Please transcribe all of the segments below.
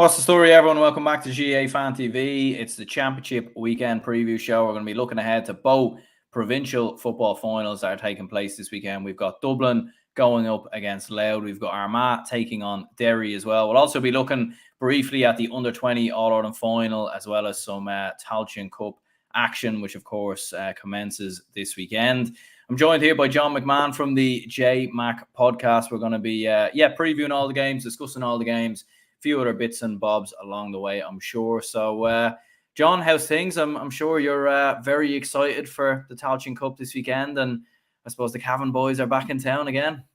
What's the story, everyone? Welcome back to GA Fan TV. It's the Championship Weekend Preview Show. We're going to be looking ahead to both provincial football finals that are taking place this weekend. We've got Dublin going up against Louth. We've got Armagh taking on Derry as well. We'll also be looking briefly at the Under-20 All-Ireland Final, as well as some Tailteann Cup action, which of course commences this weekend. I'm joined here by John McMahon from the J Mac podcast. We're going to be previewing all the games, discussing all the games, few other bits and bobs along the way, I'm sure. So, John, how's things? I'm sure you're very excited for the Tailteann Cup this weekend, and I suppose the Cavan boys are back in town again.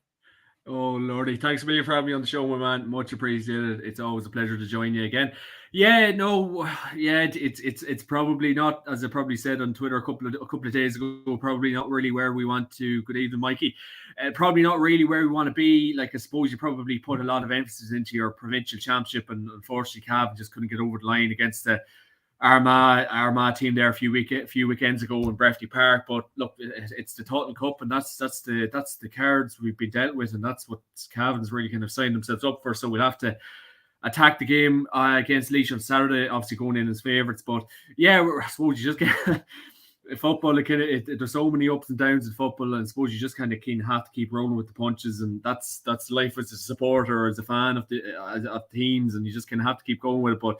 Oh, Lordy. Thanks a million for having me on the show, my man. Much appreciated. It's always a pleasure to join you again. It's probably not, as I probably said on Twitter a couple of days ago, probably not really where we want to. Good evening, Mikey. Probably not really where we want to be. Like, I suppose you probably put a lot of emphasis into your provincial championship, and unfortunately, Cavan just couldn't get over the line against the Armagh team there a few weekends ago in Breffni Park. But look, it's the Tailteann Cup, and that's the cards we've been dealt with, and that's what Cavan's really kind of signed themselves up for. So we'll have to attack the game against Laois on Saturday, obviously going in as favourites. But yeah, I suppose you just get football. There's so many ups and downs in football, and I suppose you just kind of have to keep rolling with the punches, and that's life as a supporter, as a fan of the teams, and you just kind of have to keep going with it. But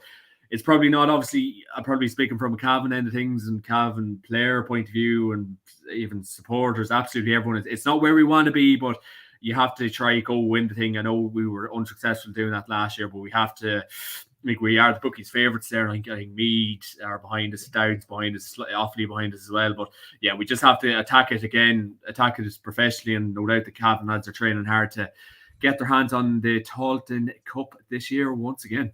it's probably not, obviously, I'm probably speaking from a Cavan end of things and Cavan player point of view, and even supporters, absolutely everyone. It's not where we want to be, but you have to try go win the thing. I know we were unsuccessful doing that last year, but we have to. We are the bookies' favourites there. I think Mead are behind us, Dowd's behind us, Offaly behind us as well. But yeah, we just have to attack it as professionally, and no doubt the Cavan lads are training hard to get their hands on the Tailteann Cup this year once again.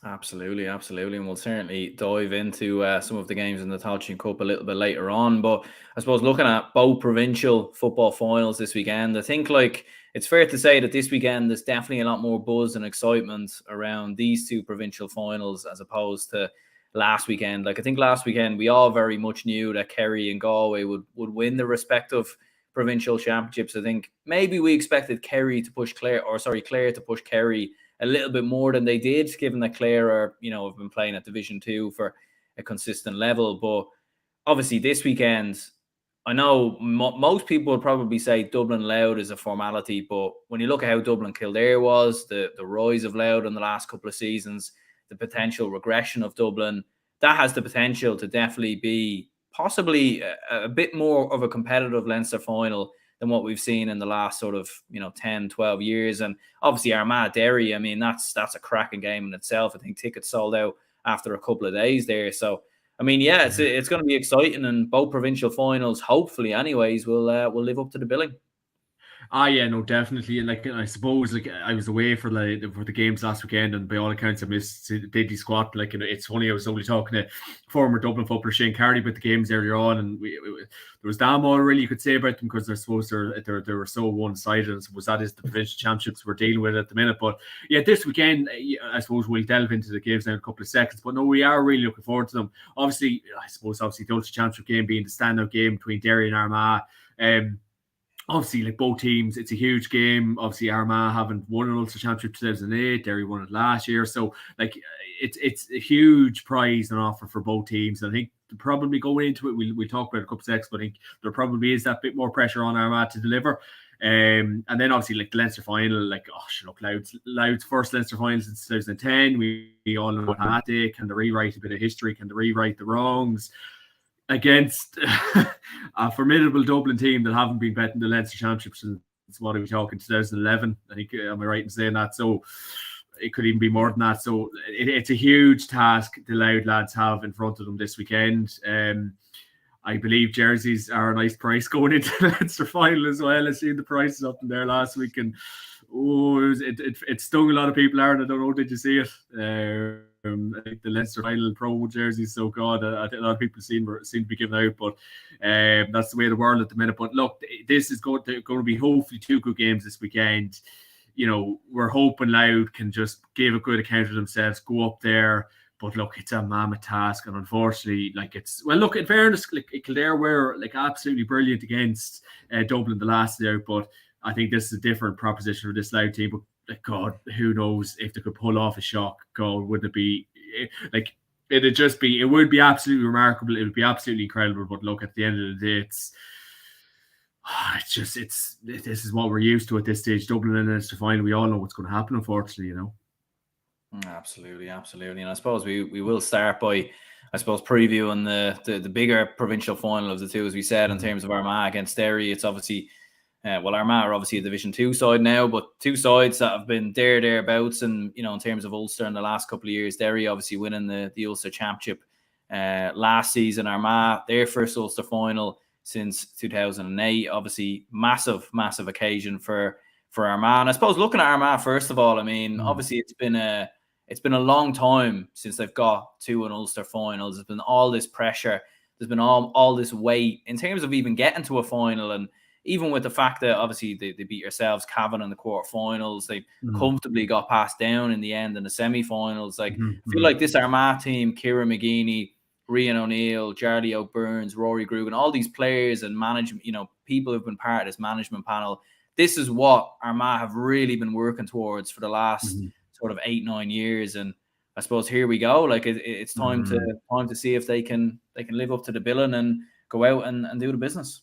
Absolutely. And we'll certainly dive into some of the games in the Tailteann Cup a little bit later on. But I suppose looking at both provincial football finals this weekend, I think it's fair to say that this weekend there's definitely a lot more buzz and excitement around these two provincial finals as opposed to last weekend. I think last weekend we all very much knew that Kerry and Galway would win the respective provincial championships. I think maybe we expected Clare to push Kerry a little bit more than they did, given that Clare have been playing at Division 2 for a consistent level. But obviously this weekend, I know most people would probably say Dublin Louth is a formality, but when you look at how Dublin Kildare was, the rise of Louth in the last couple of seasons, the potential regression of Dublin, that has the potential to definitely be possibly a bit more of a competitive Leinster final than what we've seen in the last sort of 10, 12 years. And obviously Armagh Derry, I mean, that's a cracking game in itself. I think tickets sold out after a couple of days there. So I mean, yeah, it's going to be exciting, and both provincial finals, hopefully anyways, will live up to the billing. Yeah, no, definitely. And I suppose I was away for the games last weekend, and by all accounts I missed the Diddley squad. It's funny, I was only talking to former Dublin footballer Shane Carty about the games earlier on, and there was damn all really you could say about them, because I suppose they were so one-sided, and suppose that is the provincial championships we're dealing with at the minute. But yeah, this weekend I suppose we'll delve into the games now in a couple of seconds. But no, we are really looking forward to them. Obviously the Ulster Championship game being the standout game between Derry and Armagh. Obviously, both teams, it's a huge game. Obviously, Armagh haven't won an Ulster Championship 2008. Derry won it last year. So, it's a huge prize and offer for both teams. And I think probably going into it, we'll talk about a couple of seconds, but I think there probably is that bit more pressure on Armagh to deliver. And then obviously, the Leinster final, Louth's first Leinster final since 2010. We all know what that day. Can they rewrite a bit of history? Can they rewrite the wrongs against a formidable Dublin team that haven't been betting the Leinster Championship since, what are we talking, 2011? I think, am I right in saying that? So it could even be more than that. So it's a huge task the Louth lads have in front of them this weekend. I believe jerseys are a nice price going into the Leinster final as well. I seen the prices up in there last week, and it stung a lot of people, Aaron. I don't know, did you see it? I think the Leinster final promo jerseys, so God, I think a lot of people seem to be giving out, but that's the way of the world at the minute. But look, this is going to be hopefully two good games this weekend. We're hoping Louth can just give a good account of themselves, go up there. But look, it's a mammoth task, and unfortunately, in fairness, Kildare were absolutely brilliant against Dublin the last day out, but I think this is a different proposition for this Louth team. But like, God, who knows if they could pull off a shock goal? Would it be like it would be absolutely remarkable. It would be absolutely incredible. But look, at the end of the day, this is what we're used to at this stage. Dublin and Leinster final, we all know what's going to happen, unfortunately, Absolutely. And I suppose we will start by, I suppose, previewing the bigger provincial final of the two, as we said, in terms of Armagh against Derry. It's obviously, Armagh are obviously a Division 2 side now, but two sides that have been thereabouts, and in terms of Ulster in the last couple of years, Derry obviously winning the Ulster Championship last season. Armagh, their first Ulster final since 2008. Obviously, massive occasion for Armagh. And I suppose looking at Armagh, first of all, I mean, obviously it's been a long time since they've got to an Ulster finals. There's been all this pressure. There's been all this weight in terms of even getting to a final. And even with the fact that obviously they beat yourselves, Cavan, in the quarterfinals, they comfortably got passed down in the end in the semi-finals. Like, I feel like this Armagh team, Kieran McGeeney, Rian O'Neill, Jardy O'Burns, Rory Grugan, all these players and management, people who've been part of this management panel, this is what Armagh have really been working towards for the last sort of 8-9 years. And I suppose here we go. Like, it's time to see if they can live up to the billing and go out and do the business.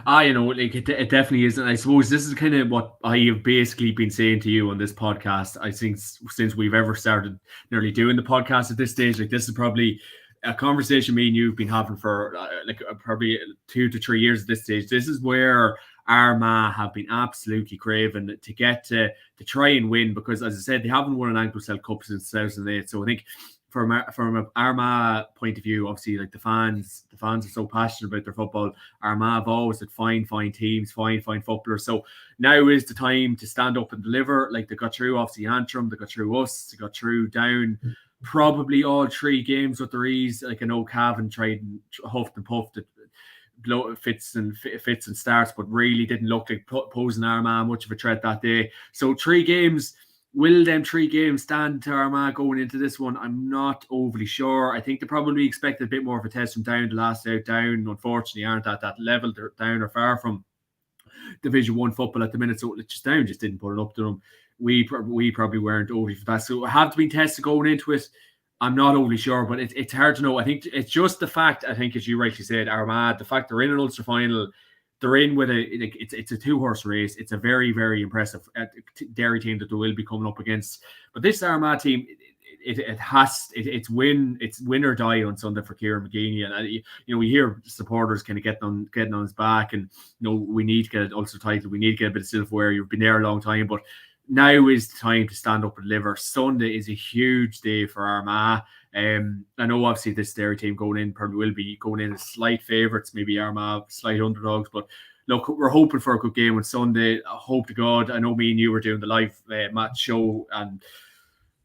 Like it definitely is. And I suppose this is kind of what I have basically been saying to you on this podcast. I think since we've ever started nearly doing the podcast at this stage, like, this is probably a conversation me and you've been having for probably 2 to 3 years at this stage. This is where Armagh have been absolutely craving to get to try and win, because, as I said, they haven't won an Anglo-Celt Cup since 2008. So I think from an Armagh point of view, obviously, like, the fans are so passionate about their football. Armagh have always had fine teams, fine footballers. So now is the time to stand up and deliver. Like, they got through, obviously, Antrim, they got through us, they got through Down. Probably all 3 games with their ease. Like, I know Cavan tried and huffed and puffed at fits and starts, but really didn't look like posing Armagh much of a threat that day. So 3 games. Will them 3 games stand to Armagh going into this one? I'm not overly sure. I think they probably expected a bit more of a test from Down. The last out, Down, unfortunately, aren't at that level. They're Down or far from Division 1 football at the minute, so it's just Down just didn't put it up to them. We probably weren't overly for that. So have to be tested going into it. I'm not overly sure, but it's hard to know. I think it's just the fact, I think, as you rightly said, Armagh, the fact they're in an Ulster final, they're in with it's a 2-horse race. It's a very, very impressive Derry team that they will be coming up against. But this Armagh team, it's win or die on Sunday for Kieran McGeeney. And we hear supporters kind of getting on his back, and we need to get an Ulster title. We need to get a bit of silverware. You've been there a long time, but now is the time to stand up and deliver. Sunday is a huge day for Armagh. I know obviously this Derry team going in probably will be going in as slight favourites, maybe Armagh slight underdogs, but look, we're hoping for a good game on Sunday. I hope to God. I know me and you were doing the live match show, and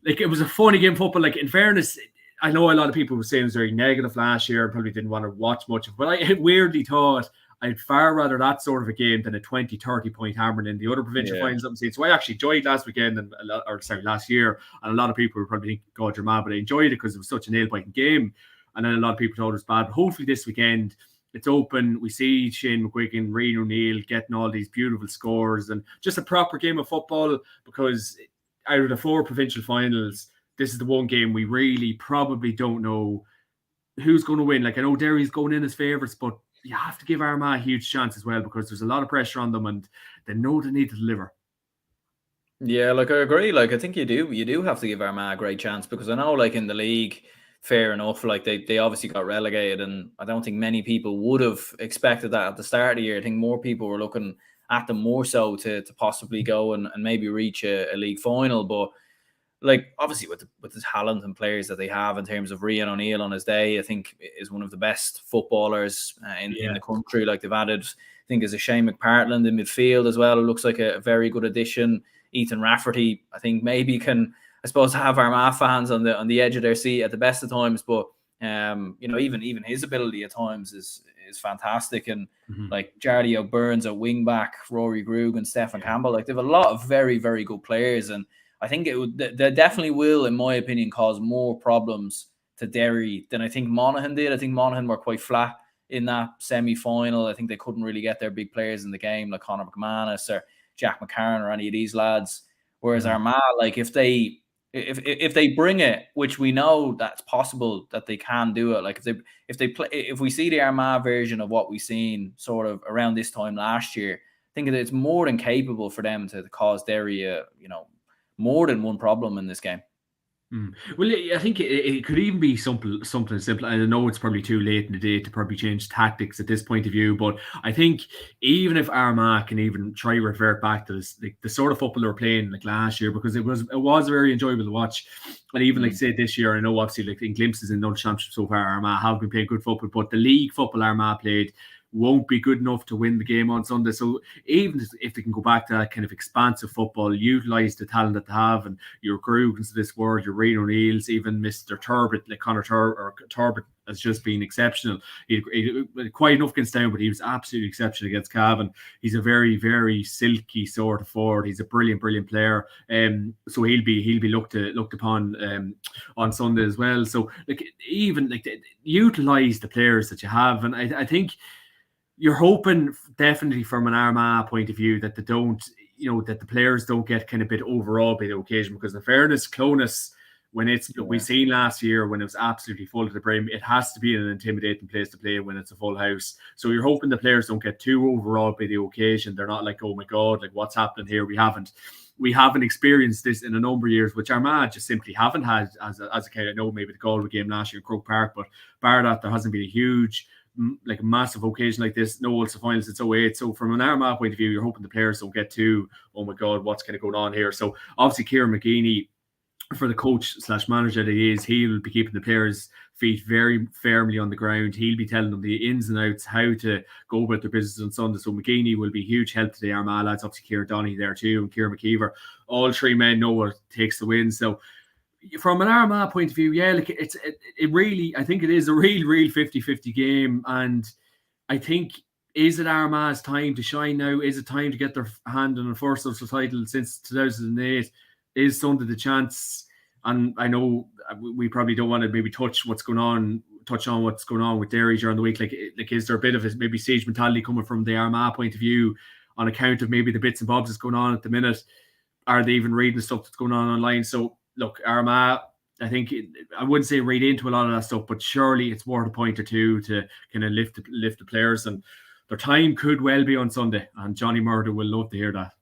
like, it was a funny game of football. Like, in fairness, I know a lot of people were saying it was very negative last year and probably didn't want to watch much of it, but I weirdly thought I'd far rather that sort of a game than a 20-30 point hammering in the other provincial finals that I'm seeing. So I actually enjoyed last year, and a lot of people were probably thinking, God, you're mad, but I enjoyed it because it was such a nail-biting game. And then a lot of people thought it was bad. But hopefully this weekend it's open. We see Shane McGuigan, Rian O'Neill getting all these beautiful scores and just a proper game of football, because out of the 4 provincial finals, this is the one game we really probably don't know who's going to win. Like, I know Derry's going in as favourites, but you have to give Armagh a huge chance as well, because there's a lot of pressure on them and they know they need to deliver. Yeah, like, I agree. Like, I think you do have to give Armagh a great chance, because I know, like, in the league, fair enough, like, they obviously got relegated, and I don't think many people would have expected that at the start of the year. I think more people were looking at them more so to possibly go and maybe reach a league final. But, like, obviously with the talent and players that they have, in terms of Rian O'Neill on his day, I think is one of the best footballers in the country. Like, they've added, I think, is a Shane McPartland in midfield as well. It looks like a very good addition. Ethan Rafferty, I think, maybe can, I suppose, have Armagh fans on the edge of their seat at the best of times. But even his ability at times is fantastic. And like, Jardy O'Burns at wing back, Rory Grug and Stephen Campbell, like, they have a lot of very, very good players. And I think they definitely will, in my opinion, cause more problems to Derry than I think Monaghan did. I think Monaghan were quite flat in that semi-final. I think they couldn't really get their big players in the game, like Conor McManus or Jack McCarron or any of these lads. Whereas Armagh, like if they bring it, which we know that's possible that they can do it. Like if we see the Armagh version of what we've seen sort of around this time last year, I think it's more than capable for them to cause Derry, more than one problem in this game. Well, I think it could even be something simple. I know it's probably too late in the day to probably change tactics at this point of view, but I think even if Armagh can even try to revert back to this, like the sort of football they were playing like last year, because it was very enjoyable to watch, and even like say this year, I know obviously like in glimpses in the championship so far, Armagh have been playing good football, but the league football Armagh played won't be good enough to win the game on Sunday. So even if they can go back to that kind of expansive football, utilise the talent that they have, and your Grugans of this world, your Ryan O'Neills, even Mr. Turbot, like Conor Turbot has just been exceptional. He quite enough against down, but he was absolutely exceptional against Cavan. He's a very, very silky sort of forward. He's a brilliant, brilliant player. So he'll be looked upon on Sunday as well. So like even like utilise the players that you have, and I think you're hoping definitely from an Armagh point of view that they don't, that the players don't get kind of bit overawed by the occasion, because in fairness, Clonus, when we seen last year when it was absolutely full to the brim, it has to be an intimidating place to play when it's a full house. So you're hoping the players don't get too overawed by the occasion. They're not like, oh my God, like what's happening here? We haven't experienced this in a number of years, which Armagh just simply haven't had as a kind. I know maybe the Galway game last year in Croke Park, but bar that, there hasn't been a huge, like a massive occasion like this, no Ulster finals since 08. So from an Armagh point of view, you're hoping the players don't get too, oh my God, what's kind of going on here? So obviously Kieran McGeeney, for the coach / manager that he is, he'll be keeping the players' feet very firmly on the ground. He'll be telling them the ins and outs, how to go about their business on Sunday. So McGeeney will be huge help to the Armagh lads. Obviously Kieran Donaghy there too, and Kieran McKeever. All three men know what it takes to win. So from an Armagh point of view, yeah, like it really, I think it is a real 50-50 game. And I think, is it Armagh's time to shine now? Is it time to get their hand on the first Ulster title since 2008? Is Sunday the chance? And I know we probably don't want to maybe touch on what's going on with Derry during the week. Like is there a bit of a maybe siege mentality coming from the Armagh point of view on account of maybe the bits and bobs that's going on at the minute? Are they even reading the stuff that's going on online? So look, Armagh, I think I wouldn't say read into a lot of that stuff, but surely it's worth a point or two to kind of lift the players, and their time could well be on Sunday. And Johnny Murder will love to hear that.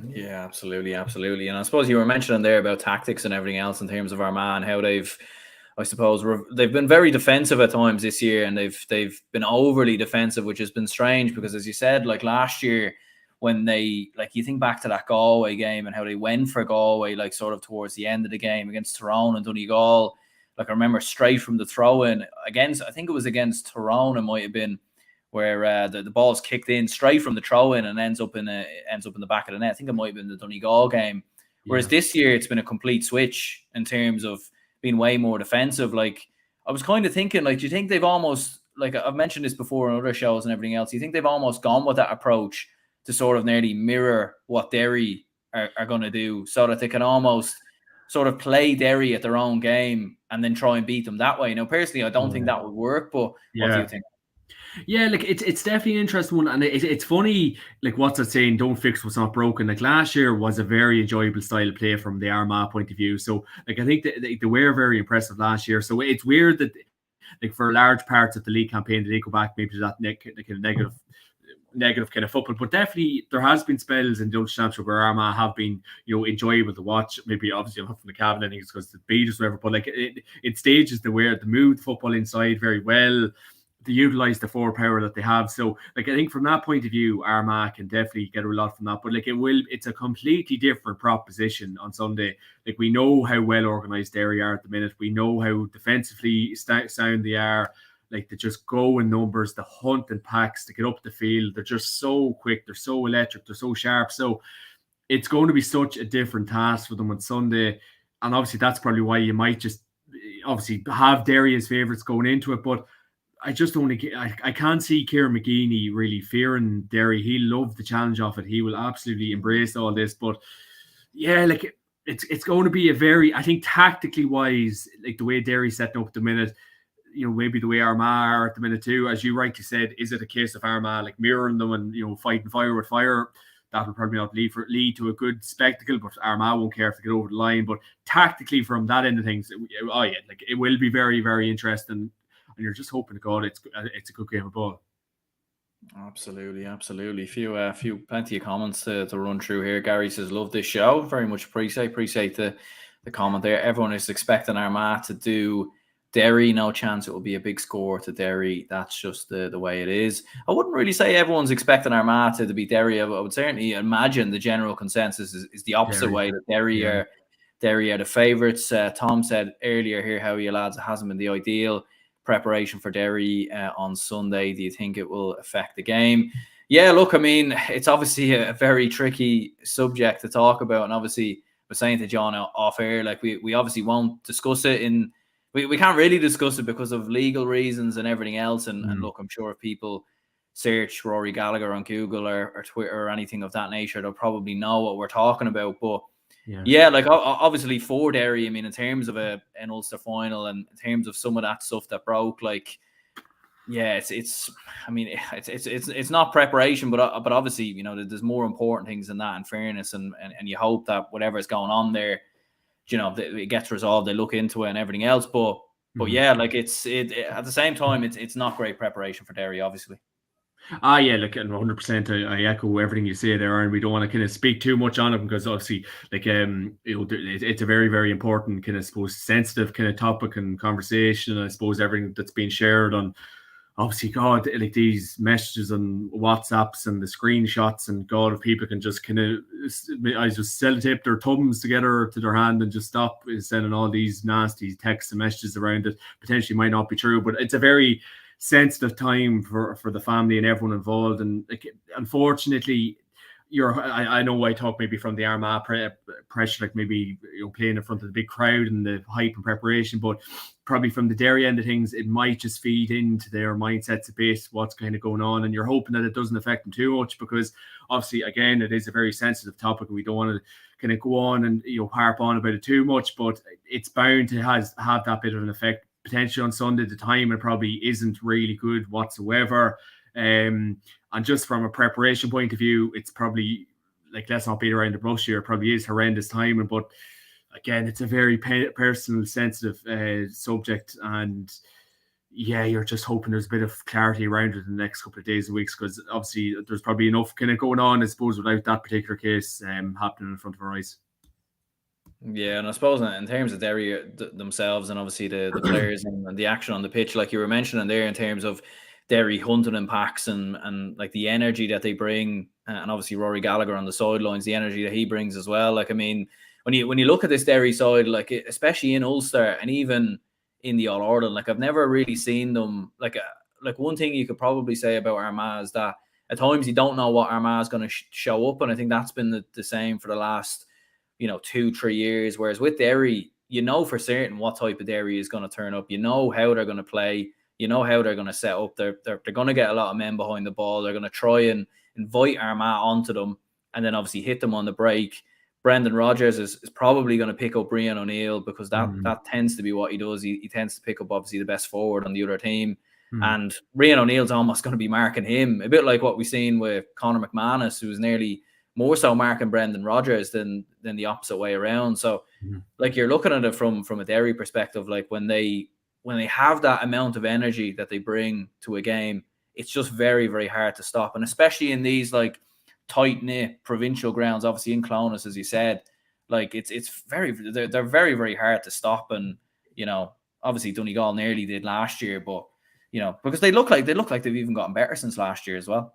Yeah, absolutely. And I suppose you were mentioning there about tactics and everything else in terms of Armagh and how they've been very defensive at times this year, and they've been overly defensive, which has been strange because, as you said, like last year when they, like, you think back to that Galway game and how they went for Galway, like sort of towards the end of the game against Tyrone and Donegal. Like I remember straight from the throw-in against, I think it was against Tyrone, it might have been, where the ball's kicked in straight from the throw-in and ends up in the back of the net. I think it might have been the Donegal game. Whereas this year it's been a complete switch in terms of being way more defensive. Like I was kind of thinking, like, do you think they've almost, like I've mentioned this before on other shows and everything else, do you think they've almost gone with that approach to sort of nearly mirror what Derry are going to do, so that they can almost sort of play Derry at their own game and then try and beat them that way? Now, personally, I don't think that would work, but what do you think? Yeah, like it's definitely an interesting one, and it's funny. Like what's it saying? Don't fix what's not broken. Like last year was a very enjoyable style of play from the Armagh point of view. So like I think they were very impressive last year. So it's weird that like for large parts of the league campaign, they go back maybe to that negative kind of football. But definitely there has been spells in the Ulster Championship where Armagh have been, enjoyable to watch. Maybe obviously not from the Cavan innings because the beat us whatever, but like it stages they move the football inside very well. They utilize the forward power that they have. So like I think from that point of view, Armagh can definitely get a lot from that. But like it's a completely different proposition on Sunday. Like we know how well organized Derry are at the minute. We know how defensively sound they are. Like they just go in numbers, the hunt and packs to get up the field. They're just so quick. They're so electric. They're so sharp. So it's going to be such a different task for them on Sunday. And obviously that's probably why you might just obviously have Derry as favourites going into it. But I just don't. I can't see Kieran McGeeney really fearing Derry. He'll love the challenge of it. He will absolutely embrace all this. But yeah, like it's going to be a very, I think tactically wise, like the way Derry's setting up at the minute, maybe the way Armagh are at the minute too. As you rightly said, is it a case of Armagh like mirroring them and fighting fire with fire? that will probably not lead to a good spectacle, but Armagh won't care if they get over the line. But tactically, from that end of things, it will be very, very interesting, and you're just hoping to God it's a good game of ball. Absolutely. Plenty of comments to run through here. Gary says, love this show. Very much appreciate the comment there. Everyone is expecting Armagh to do Derry. No chance it will be a big score to Derry. That's just the way it is. I wouldn't really say everyone's expecting Armagh to beat Derry. I would certainly imagine the general consensus is the opposite way, that Derry are the favourites. Tom said earlier here, how you lads, it hasn't been the ideal preparation for Derry on Sunday. Do you think it will affect the game? Yeah, look, I mean, it's obviously a very tricky subject to talk about, and obviously we're saying to John off air, like we obviously won't discuss it we can't really discuss it because of legal reasons and everything else. And look, I'm sure if people search Rory Gallagher on Google or Twitter or anything of that nature, they'll probably know what we're talking about. But yeah, like obviously for Derry, I mean, in terms of an Ulster final and in terms of some of that stuff that broke, like, yeah, it's not preparation, but obviously, you know, there's more important things than that, in fairness, and you hope that whatever's going on there, you know, it gets resolved. They look into it and everything else, but yeah, like at the same time, it's not great preparation for Derry, obviously. Yeah, look, and 100%, I echo everything you say there, and we don't want to kind of speak too much on it because obviously, like, it's a very, very important kind of, I suppose, sensitive kind of topic and conversation. I suppose everything that's being shared on, obviously, God, like these messages and WhatsApps and the screenshots, and God, if people can just kind of, I just sellotape their thumbs together to their hand and just stop sending all these nasty texts and messages around it, potentially might not be true, but it's a very sensitive time for the family and everyone involved. And like, unfortunately, I know I talk maybe from the Armagh pressure, like maybe, you know, playing in front of the big crowd and the hype and preparation, but probably from the Derry end of things, it might just feed into their mindsets a bit, what's kind of going on, and you're hoping that it doesn't affect them too much, because obviously, again, it is a very sensitive topic and we don't want to kind of go on and, you know, harp on about it too much, but it's bound to have that bit of an effect potentially on Sunday. The time it probably isn't really good whatsoever. And just from a preparation point of view, it's probably, like, let's not beat around the bush here, it probably is horrendous timing, but again, it's a very personal, sensitive subject, and yeah, you're just hoping there's a bit of clarity around it in the next couple of days and weeks, because obviously there's probably enough kind of going on, I suppose, without that particular case happening in front of our eyes. Yeah, and I suppose in terms of Derry themselves, and obviously the players and the action on the pitch, like you were mentioning there, in terms of Derry hunting in packs and like the energy that they bring, and obviously Rory Gallagher on the sidelines, the energy that he brings as well. Like, I mean, when you look at this Derry side, like, especially in Ulster and even in the All-Ireland, like, I've never really seen them, like one thing you could probably say about Armagh is that at times you don't know what Armagh is going to show up, and I think that's been the same for the last, you know, 2-3 years. Whereas with Derry, you know for certain what type of Derry is going to turn up. You know how they're going to play. You know how they're going to set up. They're going to get a lot of men behind the ball. They're going to try and invite Armagh onto them, and then obviously hit them on the break. Brendan Rodgers is probably going to pick up Rian O'Neill, because that tends to be what he does. He tends to pick up, obviously, the best forward on the other team. And Rian O'Neill's almost going to be marking him, a bit like what we've seen with Conor McManus, who was nearly more so marking Brendan Rodgers than the opposite way around. So, like, you're looking at it from a Derry perspective, like when they have that amount of energy that they bring to a game, it's just very, very hard to stop. And especially in these, like, tight-knit provincial grounds, obviously in Clonus, as you said, like, they're very, very hard to stop. And, you know, obviously Donegal nearly did last year, but, you know, because they look like they've even gotten better since last year as well.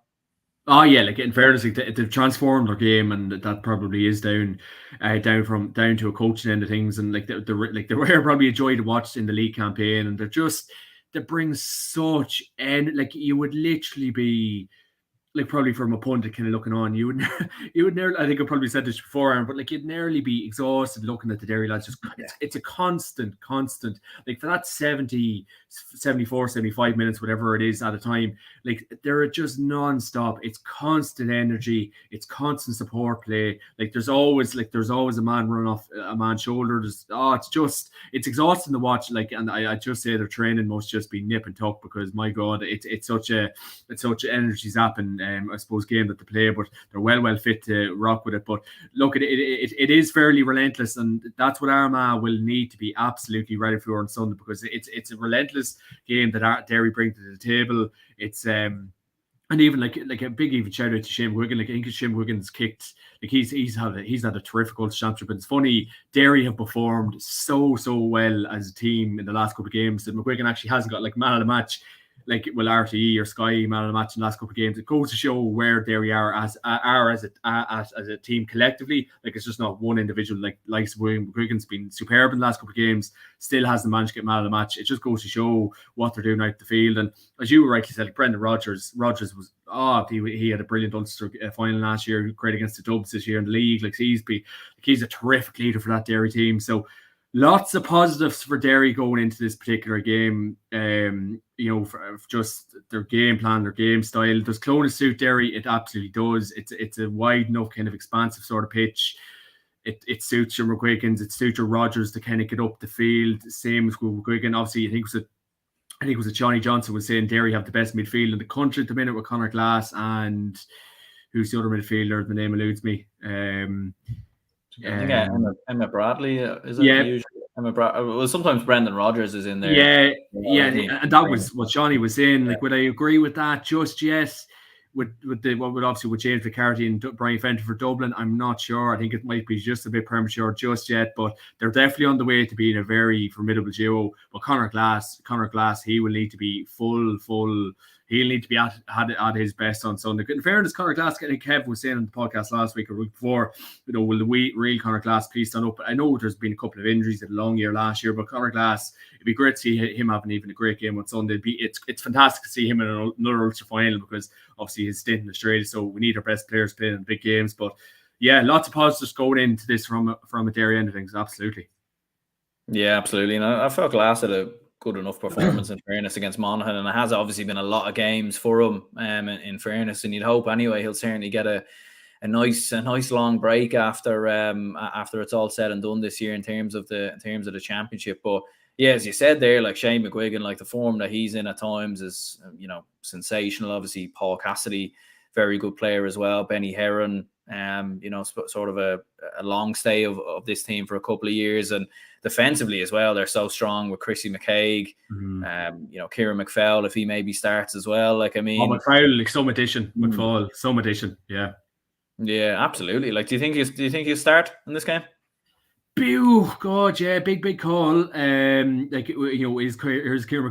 Oh yeah, like, in fairness, like, they've transformed their game, and that probably is down to a coaching end of things, and like they were probably a joy to watch in the league campaign, and they bring such, and like, you would literally be, like, probably from a pundit kind of looking on, you would nearly, I think I probably said this before, Aaron, but like, you'd nearly be exhausted looking at the Derry lads. It's a constant, like, for that 70, 74, 75 minutes, whatever it is at a time, like, they're just non-stop. It's constant energy, it's constant support play. Like, there's always a man running off a man's shoulder. It's exhausting to watch. Like, and I just say their training must just be nip and tuck, because my God, it's such energy zapping I suppose, game that they play, but they're well fit to rock with it. But look, it is fairly relentless, and that's what Armagh will need to be absolutely ready for on Sunday, because it's a relentless game that Derry bring to the table. It's and even like a big even shout out to Shane Wigan. Like I think Shane Wigan's kicked, like he's had a terrific Ulster Championship. But it's funny, Derry have performed so well as a team in the last couple of games that McGuigan actually hasn't got like man of the match, like RTE or Sky man of the match in the last couple of games. It goes to show where Derry are as a team collectively. Like it's just not one individual. Like McGuigan's been superb in the last couple of games, still hasn't managed to get man of the match. It just goes to show what they're doing out the field. And as you rightly said, like Brendan Rodgers was he had a brilliant Ulster final last year, great against the Dubs this year in the league. Like he's a terrific leader for that Derry team. So lots of positives for Derry going into this particular game. For just their game plan, their game style. Does Clonus suit Derry? It absolutely does. It's a wide enough, kind of expansive sort of pitch. It suits your McGuigans. It suits your Rodgers to kind of get up the field. Same as with McGuigan. Obviously, I think it was Johnny Johnson was saying Derry have the best midfield in the country at the minute with Conor Glass and who's the other midfielder? The name eludes me. I think Emma Bradley is it? Yeah. Usually Emma Bradley. Well, sometimes Brendan Rodgers is in there. Yeah, and that was what Johnny was saying. Like, would I agree with that just yet? With obviously with James McCarthy and Brian Fenton for Dublin, I'm not sure. I think it might be just a bit premature just yet, but they're definitely on the way to being a very formidable duo. But Conor Glass, he will need to be full. He'll need to be at his best on Sunday. In fairness, Conor Glass, I think Kev was saying on the podcast last week or week before, will the real Conor Glass please stand up? I know there's been a couple of injuries, had a long year last year, but Conor Glass, it'd be great to see him having even a great game on Sunday. It's fantastic to see him in another Ulster final, because obviously his stint in Australia, so we need our best players playing in big games. But yeah, lots of positives going into this from a Derry end of things, absolutely. Yeah, absolutely. And I felt Glass had a good enough performance in fairness against Monaghan, and it has obviously been a lot of games for him in fairness, and you'd hope anyway he'll certainly get a nice long break after it's all said and done this year in terms of the championship. But yeah, as you said there, like Shane McGuigan, like the form that he's in at times is sensational. Obviously Paul Cassidy, very good player as well. Benny Heron, sort of a long stay of this team for a couple of years, and defensively as well, they're so strong with Chrissy McCaig, Kieran McFell, if he maybe starts as well. Like, I mean, McFall, like some addition, yeah. Yeah, absolutely. Like, do you think he'll start in this game? God, yeah, big call. Is Kieran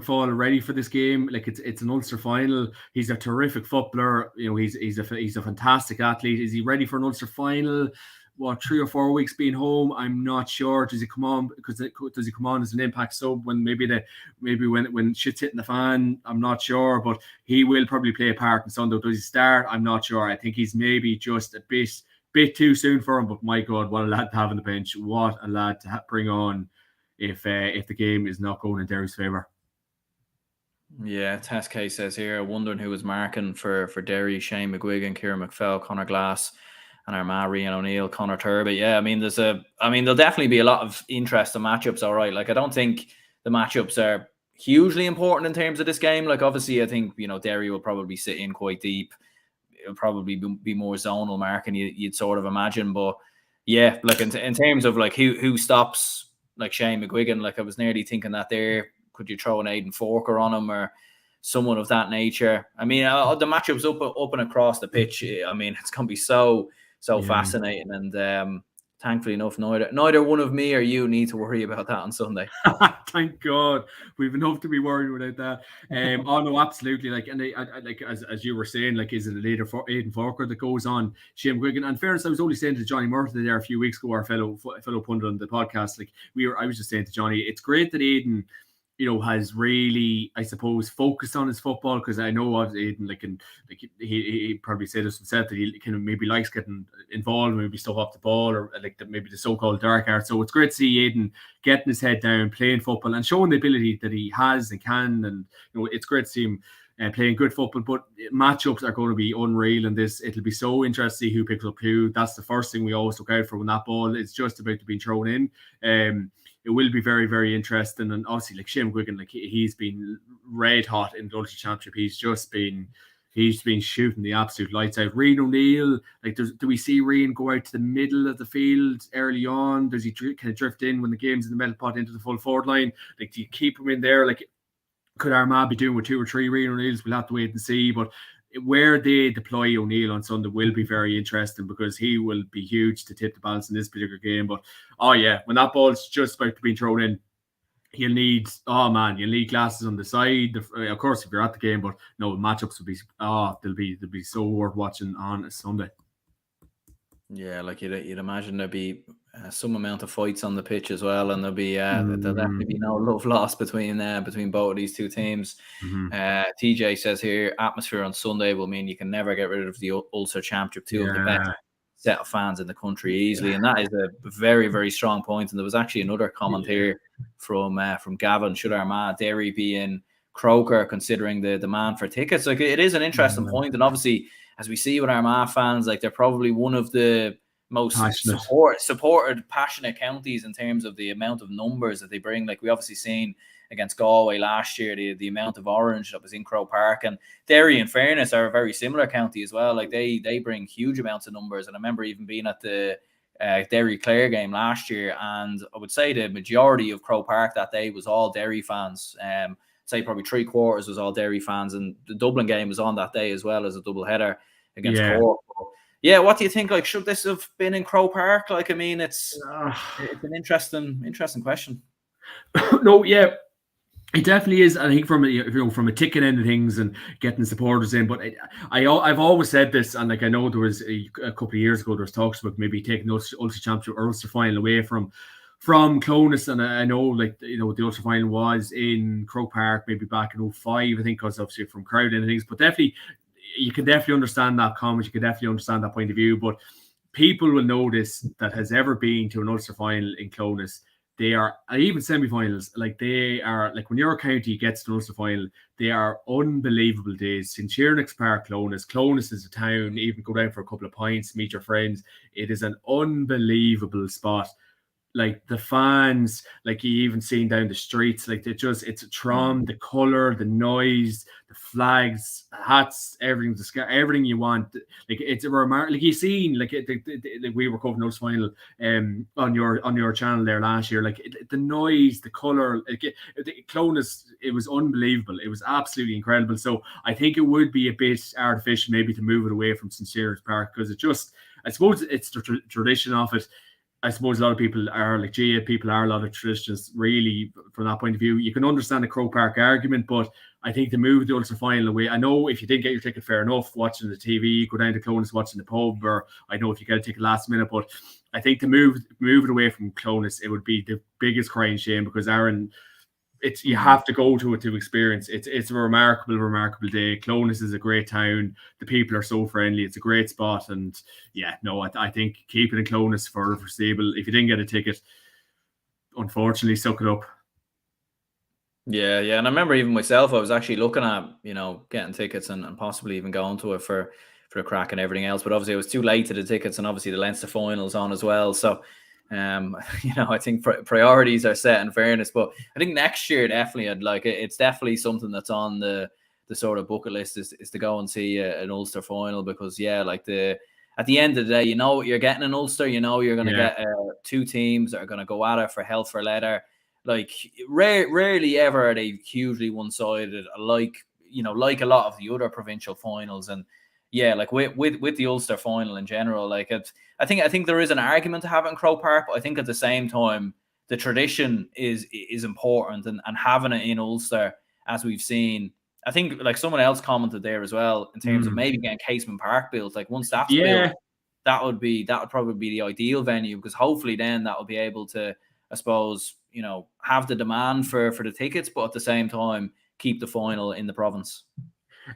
McFall ready for this game? Like, it's an Ulster final. He's a terrific footballer. He's a fantastic athlete. Is he ready for an Ulster final? 3 or 4 weeks being home? I'm not sure. Does he come on does he come on as an impact sub when when shit's hitting the fan? I'm not sure, but he will probably play a part in Sunday. Does he start? I'm not sure. I think he's maybe just a bit too soon for him, but my God, what a lad to have on the bench. What a lad to bring on if the game is not going in Derry's favour. Yeah, Test Case says here, wondering who was marking for Derry: Shane McGuigan, Kieran McFell, Conor Glass, and Armagh, Rian O'Neill, Conor Turby. Yeah, I mean, there'll definitely be a lot of interest in matchups, all right. Like, I don't think the matchups are hugely important in terms of this game. Like, obviously, I think, Derry will probably sit in quite deep. It'll probably be more zonal marking, you'd sort of imagine. But yeah, like in terms of like who stops like Shane McGuigan, like I was nearly thinking that there. Could you throw an Aidan Forker on him or someone of that nature? I mean, the matchups up and across the pitch, I mean, it's going to be so fascinating. And thankfully enough, neither one of me or you need to worry about that on Sunday. Thank God, we've enough to be worried without that. Oh no, absolutely. Like, and I like as you were saying, like, is it a leader for Aidan Forker that goes on Shane McGuigan? And fairness, I was only saying to Johnny Murphy there a few weeks ago, our fellow pundit on the podcast. Like, I was just saying to Johnny, it's great that Aidan, has really, I suppose, focused on his football, because I know Aidan, he probably said this himself, that he kind of maybe likes getting involved, maybe stuff off the ball, or like maybe the so-called dark art. So it's great to see Aidan getting his head down, playing football, and showing the ability that he has and can. And it's great to see him playing good football. But matchups are going to be unreal in this. It'll be so interesting to see who picks up who. That's the first thing we always look out for when that ball is just about to be thrown in. It will be very, very interesting. And obviously, like Shane McGuigan, like he's been red hot in the Ulster Championship. He's just been He's been shooting the absolute lights out. Rian O'Neill, like, do we see Rian go out to the middle of the field early on? Does he kind of drift in when the game's in the middle pot into the full forward line? Like, do you keep him in there? Like, could Armagh be doing with 2 or 3 Rian O'Neills? We'll have to wait and see. But where they deploy O'Neill on Sunday will be very interesting, because he will be huge to tip the balance in this particular game. But, when that ball's just about to be thrown in, you'll need glasses on the side. Of course, if you're at the game, but no, matchups will be they'll be so worth watching on a Sunday. Yeah, like you'd imagine there'd be some amount of fights on the pitch as well, and there'll definitely be no love lost between both of these two teams. TJ says here, atmosphere on Sunday will mean you can never get rid of the Ulster Championship, two of the best set of fans in the country easily, and that is a very, very strong point. And there was actually another comment here from Gavin: should Armagh Derry be in Croker, considering the demand for tickets? Like, it is an interesting point, and obviously, as we see with Armagh fans, like, they're probably one of the most supported, passionate counties in terms of the amount of numbers that they bring. Like, we obviously seen against Galway last year, the amount of orange that was in Croke Park. And Derry, in fairness, are a very similar county as well. Like, they bring huge amounts of numbers. And I remember even being at the Derry Clare game last year, and I would say the majority of Croke Park that day was all Derry fans. Say probably 3/4 was all Derry fans, and the Dublin game was on that day as well as a double header against Cork. Yeah, what do you think? Like, should this have been in Croke Park? Like, I mean, it's an interesting question. No, yeah, it definitely is. I think from a ticket end of things and getting supporters in, but I've always said this, and like, I know there was a couple of years ago there was talks about maybe taking the Ulster Championship or Ulster final away from Clonus, and I know, like, the Ulster final was in Croke Park maybe back in 2005, I think, because obviously from crowd and things. But definitely, you can definitely understand that comment. You can definitely understand that point of view. But people will know this that has ever been to an Ulster final in Clonus. They are, even semi-finals, like, they are, like, when your county gets to an Ulster final, they are unbelievable days. St. Sheernix Park, Clonus is a town. Even go down for a couple of pints, meet your friends. It is an unbelievable spot. Like, the fans, like, you even seen down the streets, like, it's a trom, the colour, the noise, the flags, hats, everything you want. Like, it's a remark. Like, you seen, like, we were covering Ulster final on your channel there last year. Like, the noise, the colour, like, Clonus, it was unbelievable. It was absolutely incredible. So I think it would be a bit artificial maybe to move it away from St. Sheernix Park, because I suppose it's the tradition of it. I suppose a lot of people are like, people are a lot of traditions, really, from that point of view. You can understand the Croke Park argument, but I think to move the Ulster final away, I know if you didn't get your ticket, fair enough, watching the TV, go down to Clonus, watching the pub, or I know if you get a ticket last minute, but I think to move it away from Clonus, it would be the biggest crying shame, because Aaron, you have to go to it to experience. It's a remarkable day. Clonus is a great town. The people are so friendly. It's a great spot, and I think keep it in Clonus for the foreseeable. If you didn't get a ticket, unfortunately, suck it up. Yeah, and I remember even myself, I was actually looking at getting tickets and possibly even going to it for the crack and everything else, but obviously it was too late to the tickets, and obviously the Leinster finals on as well. So I think priorities are set, in fairness, but I think next year definitely it's definitely something that's on the sort of bucket list is to go and see an Ulster final, because at the end of the day, you're getting an Ulster, you're going to get two teams that are going to go at it for hell for leather. Like, rarely ever are they hugely one-sided, like a lot of the other provincial finals. And like with the Ulster final in general, like, I think there is an argument to have it in Croke Park, but I think at the same time the tradition is important, and having it in Ulster, as we've seen. I think, like, someone else commented there as well, in terms of maybe getting Casement Park built. Like, once that's built, that would probably be the ideal venue, because hopefully then that will be able to, I suppose, have the demand for the tickets, but at the same time keep the final in the province.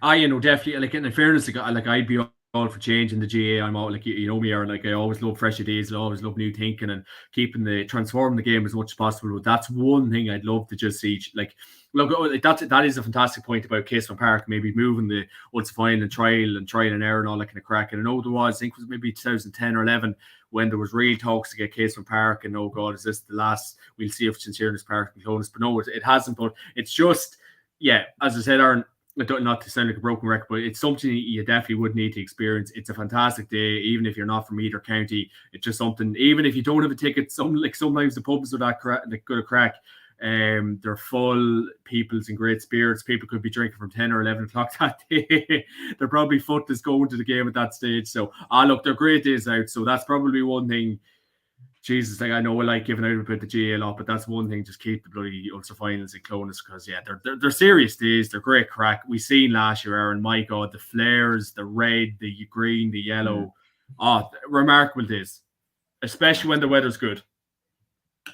Definitely. Like, in fairness, like, I'd be all for changing the GA. I'm all like, me, or like, I always love fresh ideas. I always love new thinking and transforming the game as much as possible. But that's one thing I'd love to just see. Like, look, that is a fantastic point about Casement Park, maybe moving the Ulster final and trial and error and all that kind of crack. And I know there was, I think it was maybe 2010 or 11, when there was real talks to get Casement Park, and oh God, is this the last we'll see if St. Sheernix Park and Clonus? But no, it hasn't. But it's just, as I said, Aaron, not to sound like a broken record, but it's something you definitely would need to experience. It's a fantastic day, even if you're not from either county. It's just something, even if you don't have a ticket, sometimes the pubs are that good a crack. They're full, people's in great spirits. People could be drinking from 10 or 11 o'clock that day. They're probably footless going to the game at that stage. So, look, they're great days out. So that's probably one thing. Jesus, like I know we like giving out about the GA a lot, but that's one thing. Just keep the bloody Ulster finals in Clonus, because they're serious days. They're great crack. We seen last year, Aaron. My God, the flares, the red, the green, the yellow. Remarkable days, especially when the weather's good.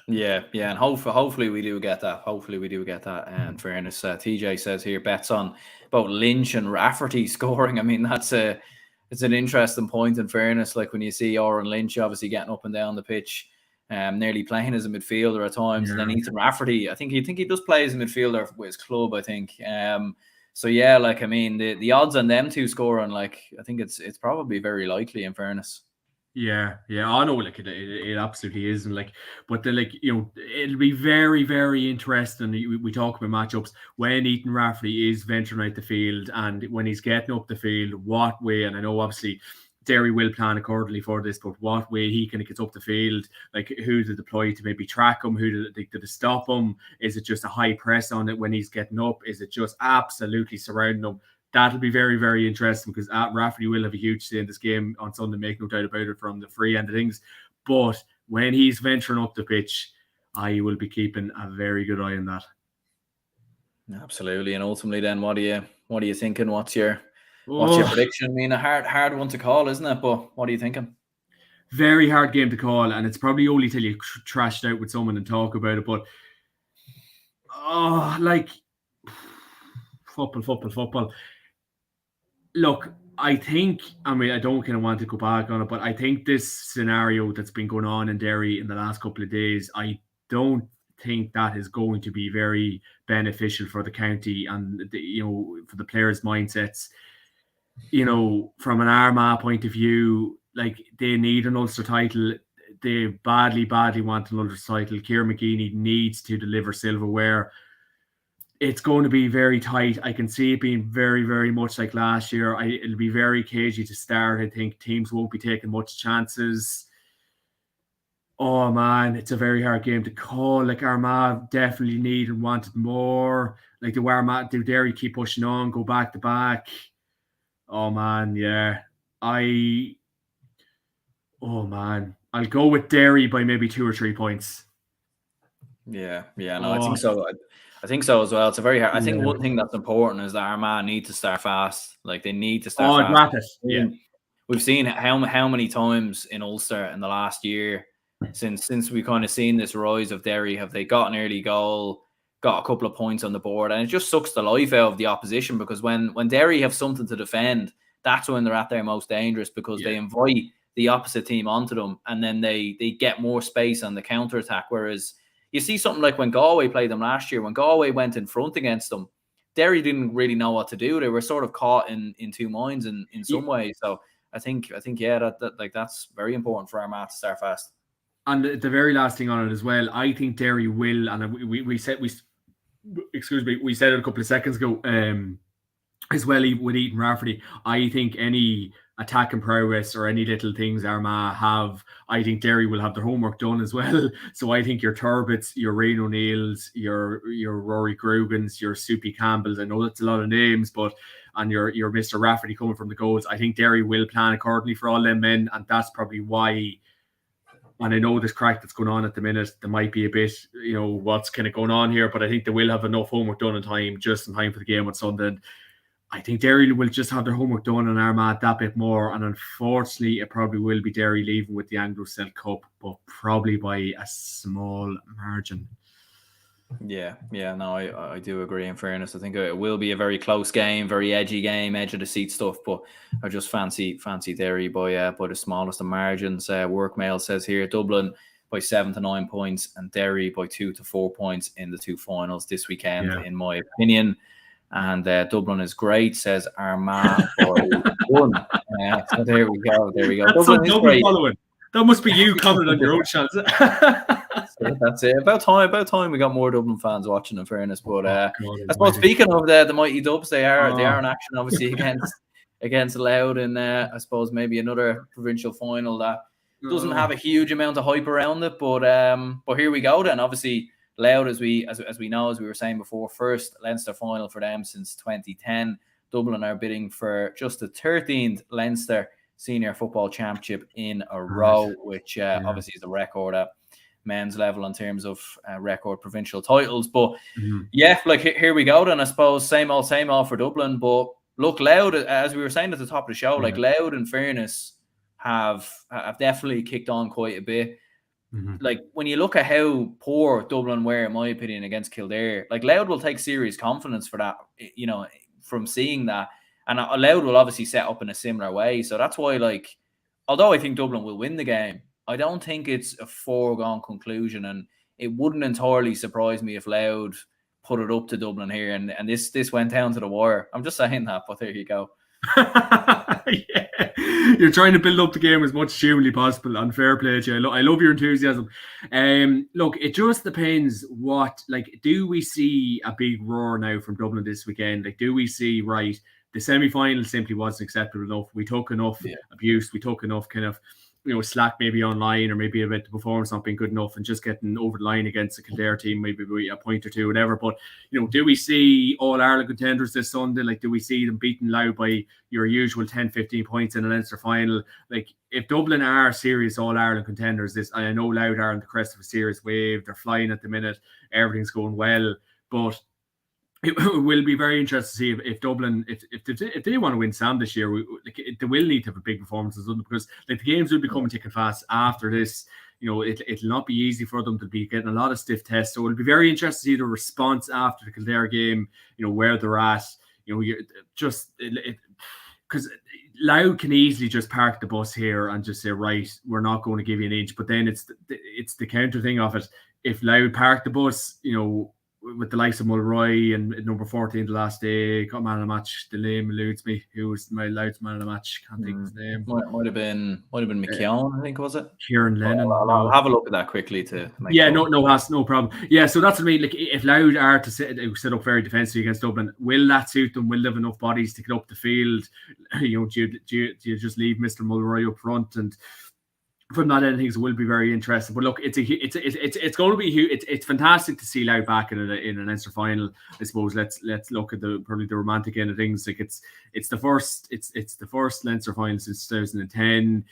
Yeah, and hopefully we do get that. In fairness, TJ says here, bets on about Lynch and Rafferty scoring. I mean, it's an interesting point. In fairness, like when you see Oran Lynch obviously getting up and down the pitch, nearly playing as a midfielder at times, and then Ethan Rafferty, I think he does play as a midfielder with his club, I think. So yeah, like I mean, the odds on them two scoring, like I think it's probably very likely. In fairness. Yeah. I know, like it absolutely is, and but it'll be very, very interesting. We talk about matchups when Ethan Rafferty is venturing out the field, and when he's getting up the field, what way? And I know obviously Derry will plan accordingly for this, but what way he kind of gets up the field, like who to deploy to maybe track him, who to stop him? Is it just a high press on it when he's getting up? Is it just absolutely surrounding him? That'll be very, very interesting, because Rafferty will have a huge say in this game on Sunday, make no doubt about it, from the free end of things. But when he's venturing up the pitch, I will be keeping a very good eye on that. Absolutely. And ultimately then, what are you thinking? What's your prediction? I mean, a hard one to call, isn't it? But what are you thinking? Very hard game to call, and it's probably only till you trashed out with someone and talk about it. But football. Look, I don't kind of want to go back on it, but I think this scenario that's been going on in Derry in the last couple of days, I don't think that is going to be very beneficial for the county and for the players' mindsets. From an Armagh point of view, like they need an Ulster title. They badly want an Ulster title. Kieran McGeeney needs to deliver silverware. It's going to be very tight. I can see it being very, very much like last year. It'll be very cagey to start. I think teams won't be taking much chances. Oh, man, it's a very hard game to call. Like, Armagh definitely need and wanted more. Like, do Derry keep pushing on, go back to back? Oh, man, yeah. I'll go with Derry by maybe 2 or 3 points. Yeah, no, I think so. I think so as well. It's a very hard. I think one thing that's important is that Armagh need to start fast. Like they need to start fast. Rapid. Yeah. We've seen how many times in Ulster in the last year since we kind of seen this rise of Derry, have they got an early goal, got a couple of points on the board, and it just sucks the life out of the opposition, because when Derry have something to defend, that's when they're at their most dangerous, because they invite the opposite team onto them, and then they get more space on the counter attack. Whereas you see something like when Galway played them last year, when Galway went in front against them, Derry didn't really know what to do. They were sort of caught in two minds in some ways. So I think that's very important for Armagh to start fast. And the very last thing on it as well, I think Derry will, and we said it a couple of seconds ago, as well with Ethan Rafferty. I think any attack and prowess or any little things Armagh have, I think Derry will have their homework done as well. So I think your Turbets, your Ryan O'Neills, your Rory Grugans, your Soupy Campbells, I know that's a lot of names, and your Mr. Rafferty coming from the goals, I think Derry will plan accordingly for all them men, and that's probably why. And I know this crack that's going on at the minute, there might be a bit, what's kind of going on here, but I think they will have enough homework done in time for the game on Sunday. And I think Derry will just have their homework done on Armagh that bit more. And unfortunately, it probably will be Derry leaving with the Anglo-Celt Cup, but probably by a small margin. Yeah, no, I do agree. In fairness, I think it will be a very close game, very edgy game, edge of the seat stuff. But I just fancy Derry by the smallest of margins. Workmail says here Dublin by 7 to 9 points and Derry by 2 to 4 points in the two finals this weekend, in my opinion. And Dublin is great, says Armagh by 1. So there we go. That's Dublin following. That must be you commenting on your own chance. That's it. About time we got more Dublin fans watching, in fairness. But I suppose, almighty. speaking of the mighty Dubs, they are in Oh, action, obviously, against Louth in I suppose maybe another provincial final that doesn't have a huge amount of hype around it. But here we go then. Obviously, Louth, as we know, as we were saying before, first Leinster final for them since 2010. Dublin are bidding for just the 13th Leinster Senior Football Championship in a row, which obviously is a record at men's level in terms of record provincial titles. But yeah, like here we go then. I suppose same old for Dublin. But look, Louth, as we were saying at the top of the show, like Louth, in fairness, have definitely kicked on quite a bit. Like when you look at how poor Dublin were, in my opinion, against Kildare, like Louth will take serious confidence for that, you know, from seeing that. And Louth will obviously set up in a similar way. So that's why, like, although I think Dublin will win the game, I don't think it's a foregone conclusion. And it wouldn't entirely surprise me if Louth put it up to Dublin here. And this went down to the wire. I'm just saying that, but there you go. Yeah. You're trying to build up the game as much as humanly possible, and fair play to you. I love your enthusiasm. Look, it just depends what, like, do we see a big roar now from Dublin this weekend? Like, do we see, right, the semi-final simply wasn't acceptable enough. We took enough abuse. We took enough kind of, you know, slack maybe online, or maybe about the performance not being good enough, and just getting over the line against the Kildare team, maybe a point or two, whatever. But, you know, do we see all Ireland contenders this Sunday? Like, do we see them beaten Louth by your usual 10, 15 points in a Leinster final? Like, if Dublin are serious all Ireland contenders, I know Louth are on the crest of a serious wave. They're flying at the minute. Everything's going well. But it will be very interesting to see if Dublin, if they want to win Sam this year, they will need to have a big performance, because like the games will be coming thick and fast after this. You know, it'll not be easy for them to be getting a lot of stiff tests. So it'll be very interesting to see the response after the Kildare game. You know, where they're at. You know, because Louth can easily just park the bus here and just say, right, we're not going to give you an inch. But then it's the counter thing of it. If Louth park the bus, you know, with the likes of Mulroy and number 14 the last day, got man of the match. The name eludes me. Who was my Louth's man of the match? Can't think of his name. Might have been McKeown, I think, was it? Kieran Lennon. I'll have a look at that quickly to make yeah, sure. no problem. Yeah, so that's what I mean. Like, if Louth are to set up very defensively against Dublin, will that suit them? Will they have enough bodies to get up the field? You know, do you just leave Mr. Mulroy up front? And from that end, things will be very interesting. But look, it's going to be huge. It's fantastic to see Louth back in an Leinster final. I suppose let's look at probably the romantic end of things. Like it's the first Leinster final since 2010.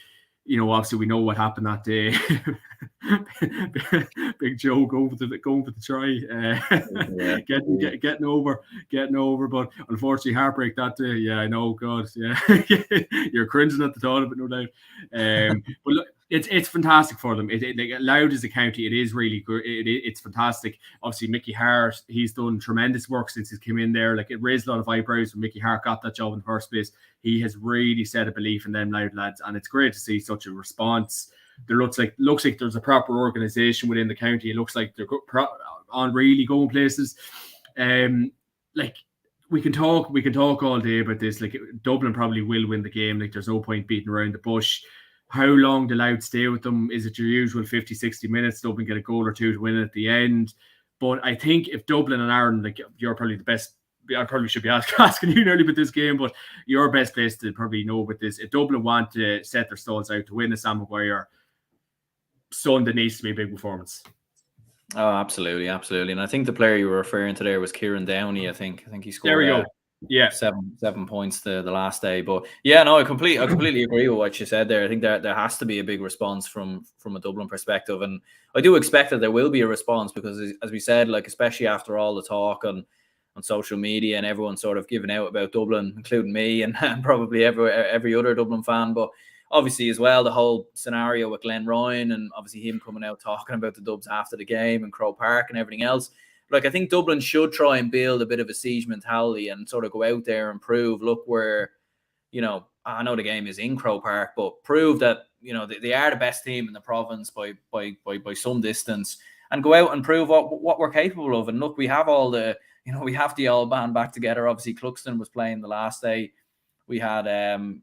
You know, obviously we know what happened that day. Big Joe going for the try, getting over. But unfortunately, heartbreak that day. Yeah, I know. God, yeah, you're cringing at the thought of it, no doubt. But look, it's fantastic for them. Like, Louth as a county, it is really good. It's fantastic. Obviously, Mickey Hart, he's done tremendous work since he came in there. Like, it raised a lot of eyebrows when Mickey Hart got that job in the first place. He has really set a belief in them Louth lads, and it's great to see such a response. There looks like there's a proper organisation within the county. It looks like they're on really going places. Like, we can talk all day about this. Like, Dublin probably will win the game. Like, there's no point beating around the bush. How long do Louth stay with them? Is it your usual 50, 60 minutes? Dublin get a goal or two to win it at the end. But I think if Dublin and Aaron, like, you're probably the best. I probably should be asking you nearly about this game, but you're best placed to probably know about this. If Dublin want to set their stalls out to win the Sam Maguire, Sunday needs to be a big performance. Oh, absolutely. And I think the player you were referring to there was Kieran Downey. I think he scored. There we go. Yeah, 7 points the last day. But yeah, no, I completely agree with what you said there. I think there has to be a big response from a Dublin perspective, and I do expect that there will be a response, because as we said, like, especially after all the talk on social media and everyone sort of giving out about Dublin, including me and probably every other Dublin fan, but obviously as well the whole scenario with Glenn Ryan, and obviously him coming out talking about the Dubs after the game and Croke Park and everything else. Like, I think Dublin should try and build a bit of a siege mentality and sort of go out there and prove, look, we're, you know, I know the game is in Croke Park, but prove that, you know, they are the best team in the province by some distance, and go out and prove what we're capable of. And look, we have all the, you know, we have the old band back together. Obviously, Cluxton was playing the last day. We had,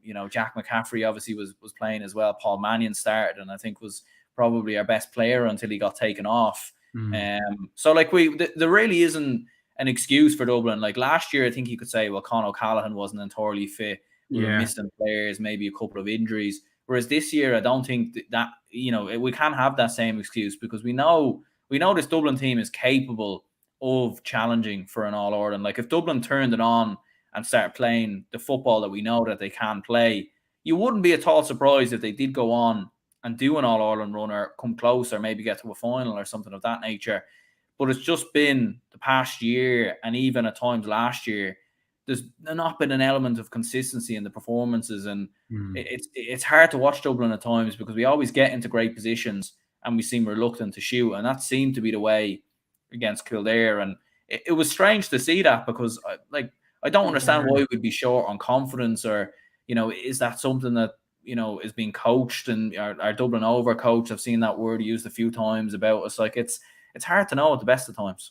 you know, Jack McCaffrey obviously was playing as well. Paul Mannion started, and I think was probably our best player until he got taken off. Mm. So like there really isn't an excuse for Dublin. Like last year, I think you could say, well, Con O'Callaghan wasn't entirely fit. We were missing players, maybe a couple of injuries. Whereas this year, I don't think that we can't have that same excuse, because we know this Dublin team is capable of challenging for an All-Ireland. Like if Dublin turned it on and started playing the football that we know that they can play, you wouldn't be at all surprised if they did go on and do an All-Ireland run or come close or maybe get to a final or something of that nature. But it's just been the past year, and even at times last year, there's not been an element of consistency in the performances, and it's hard to watch Dublin at times because we always get into great positions and we seem reluctant to shoot, and that seemed to be the way against Kildare. And it was strange to see that, because I don't understand why we'd be short on confidence, or is that something that is being coached, and are Dublin over coached? I've seen that word used a few times about us. Like it's hard to know at the best of times.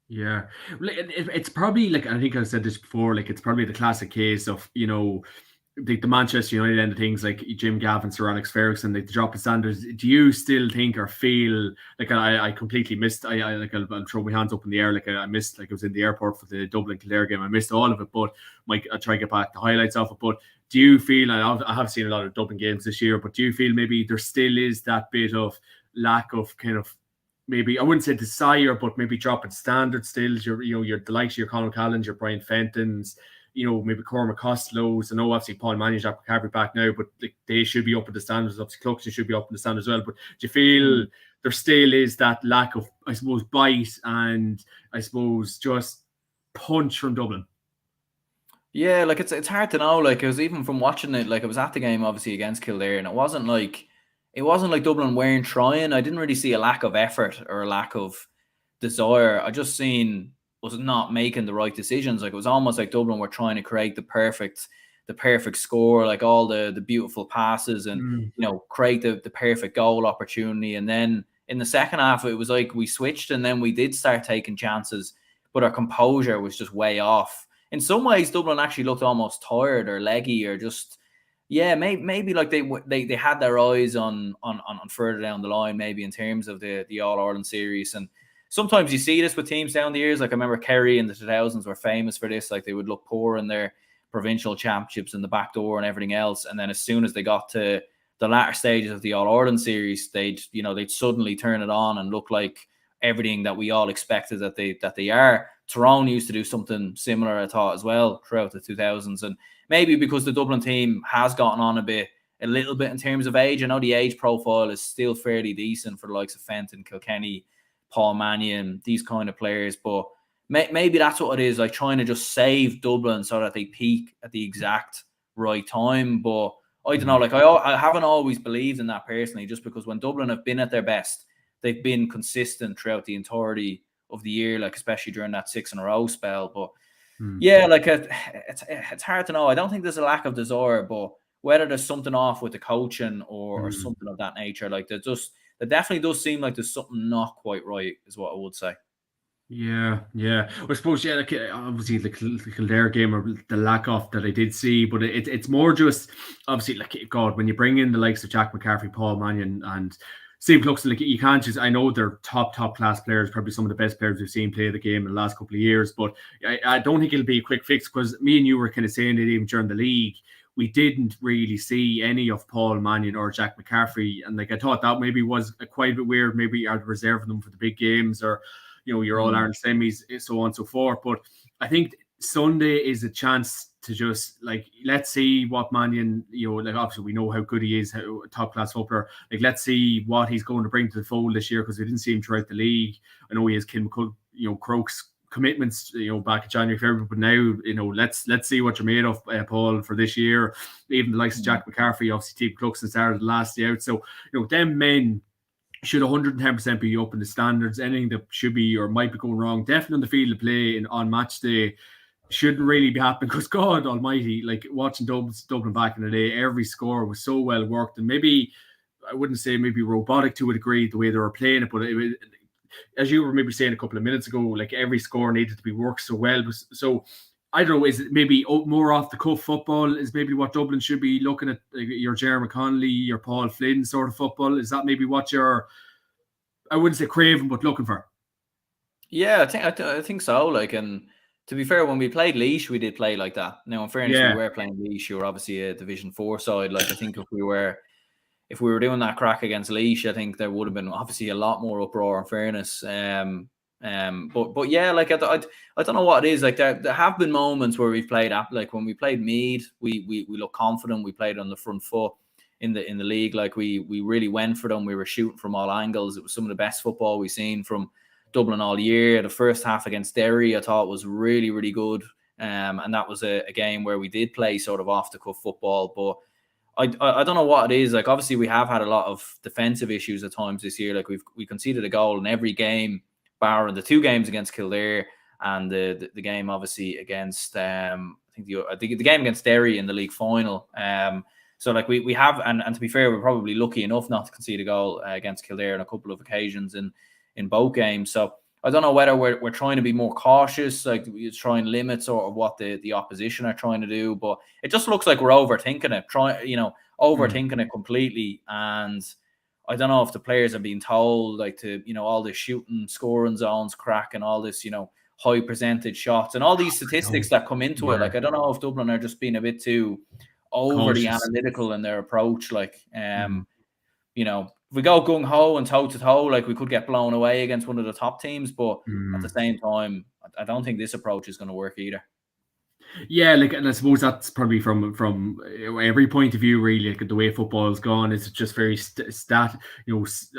Yeah, it's probably like, I think I said this before, like it's probably the classic case of the Manchester United end of things, like Jim Gavin, Sir Alex Ferguson, like the drop of standards. Do you still think or feel like I completely missed? I'll throw my hands up in the air. Like I missed, like I was in the airport for the Dublin Kildare game. I missed all of it, but I'll try to get back the highlights of it. But do you feel, and I have seen a lot of Dublin games this year, but do you feel maybe there still is that bit of lack of kind of, maybe I wouldn't say desire, but maybe dropping standards still? You're the likes of your Conor Callans, your Brian Fentons, maybe Cormac Costello's. I know obviously Paul Mannion, Jack McCaffrey back now, but they should be up at the standards. Obviously Cluxton should be up in the standards as well. But do you feel there still is that lack of, I suppose, bite and I suppose just punch from Dublin? Yeah, like it's hard to know. Like, because even from watching it, like I was at the game obviously against Kildare, and it wasn't like Dublin weren't trying. I didn't really see a lack of effort or a lack of desire. I just seen was not making the right decisions. Like it was almost like Dublin were trying to create the perfect score, like all the beautiful passes, and create the perfect goal opportunity. And then in the second half, it was like we switched, and then we did start taking chances, but our composure was just way off. In some ways, Dublin actually looked almost tired or leggy, or just maybe like they had their eyes on further down the line, maybe in terms of the All Ireland series. And sometimes you see this with teams down the years. Like I remember Kerry in the 2000s were famous for this. Like they would look poor in their provincial championships in the back door and everything else, and then as soon as they got to the latter stages of the All Ireland series, they'd suddenly turn it on and look like everything that we all expected that they are. Tyrone used to do something similar, I thought, as well throughout the 2000s, and maybe because the Dublin team has gotten on a little bit in terms of age. I know the age profile is still fairly decent for the likes of Fenton, Kilkenny, Paul Mannion, these kind of players, but maybe that's what it is, like trying to just save Dublin so that they peak at the exact right time. But I don't know, like I haven't always believed in that personally, just because when Dublin have been at their best, they've been consistent throughout the entirety of the year, like especially during that 6 in a row spell. But yeah, like it's hard to know. I don't think there's a lack of desire, but whether there's something off with the coaching or something of that nature, like there definitely does seem like there's something not quite right, is what I would say. Yeah. I suppose, like obviously the Kildare game, or the lack of that I did see, but it's more just obviously like, God, when you bring in the likes of Jack McCaffrey, Paul Mannion, and Steve Cluxton, like you can't just, I know they're top class players, probably some of the best players we've seen play the game in the last couple of years, but I don't think it'll be a quick fix, because me and you were kind of saying it even during the league. We didn't really see any of Paul Mannion or Jack McCaffrey, and like I thought that maybe was quite a bit weird. Maybe I'd reserve them for the big games, or your All Ireland semis, so on and so forth. But I think Sunday is a chance to just, like, let's see what Mannion, like obviously we know how good he is, how top class footballer. Like, let's see what he's going to bring to the fold this year, because we didn't see him throughout the league. I know he has Kim Croke's commitments, back in January, February, but now, let's see what you're made of, Paul, for this year. Even the likes of Jack McCaffrey, obviously Steve Cluxton started the last day out. So, them men should 110% be up in the standards. Anything that should be or might be going wrong, definitely on the field of play on match day, shouldn't really be happening, because God almighty, like watching Dublin back in the day, every score was so well worked, and maybe, I wouldn't say maybe robotic to a degree, the way they were playing it, but it was, as you were maybe saying a couple of minutes ago, like every score needed to be worked so well. So I don't know, is it maybe more off the cuff football is maybe what Dublin should be looking at, like your Jeremy Connolly, your Paul Flynn sort of football? Is that maybe what you're, I wouldn't say craving, but looking for? Yeah, I think so. Like, and to be fair, when we played Laois, we did play like that. Now, in fairness, we Yeah. were playing Laois. You were obviously a Division 4 side. Like, I think if we were doing that crack against Laois, I think there would have been obviously a lot more uproar. In fairness, but yeah, like I don't know what it is. Like there have been moments where we've played like when we played Meath, we looked confident. We played on the front foot in the league. Like we really went for them. We were shooting from all angles. It was some of the best football we've seen from Dublin all year. The first half against Derry, I thought was really, really good. And that was a game where we did play sort of off the cuff football. But I don't know what it is. Like obviously we have had a lot of defensive issues at times this year. Like we conceded a goal in every game, barring the 2 games against Kildare and the game obviously against I think the game against Derry in the league final. So like we have, and to be fair, we're probably lucky enough not to concede a goal against Kildare on a couple of occasions in both games. So I don't know whether we're trying to be more cautious, like we try and limit sort of what the opposition are trying to do, but it just looks like we're overthinking it, overthinking it completely. And I don't know if the players are being told like to, all this shooting, scoring zones, crack, and all this, high percentage shots and all these statistics that come into it. Like I don't know if Dublin are just being a bit too overly analytical in their approach. Like if we go gung ho and toe to toe, like we could get blown away against one of the top teams. But at the same time, I don't think this approach is going to work either. Yeah, like, and I suppose that's probably from every point of view, really. Like the way football's gone, it's just very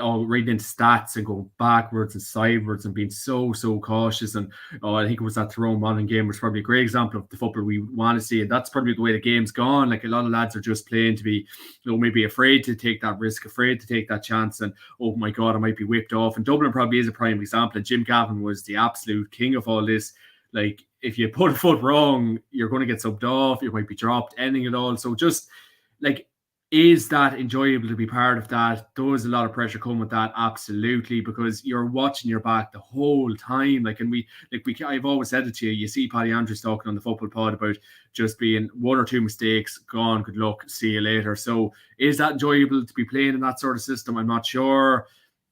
all reading into stats and going backwards and sidewards and being so cautious. And I think it was that Tyrone Monaghan game was probably a great example of the football we want to see. And that's probably the way the game's gone. Like a lot of lads are just playing to be, maybe afraid to take that risk, afraid to take that chance. And oh my God, I might be whipped off. And Dublin probably is a prime example. And Jim Gavin was the absolute king of all this. Like, if you put a foot wrong, you're going to get subbed off. You might be dropped, anything at all. So just like, is that enjoyable to be part of that? Does a lot of pressure come with that? Absolutely, because you're watching your back the whole time. I've always said it to you. You see Paddy Andrews talking on the football pod about just being 1 or 2 mistakes, gone, good luck, see you later. So is that enjoyable to be playing in that sort of system? I'm not sure.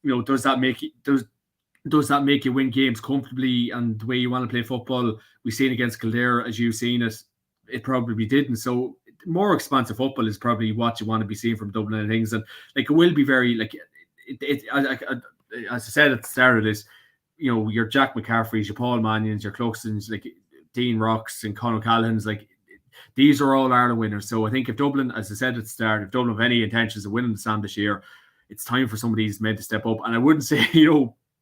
Does that make you win games comfortably and the way you want to play football? We've seen against Kildare, as you've seen it probably didn't. So more expansive football is probably what you want to be seeing from Dublin and things. And like, it will be very, like, as I said at the start of this, your Jack McCaffreys, your Paul Mannion's, your Cluxtons, like Dean Rocks and Conor Callaghan's, like, these are all Ireland winners. So I think if Dublin, as I said at the start, if Dublin have any intentions of winning the Sam this year, it's time for some of these men to step up. And I wouldn't say,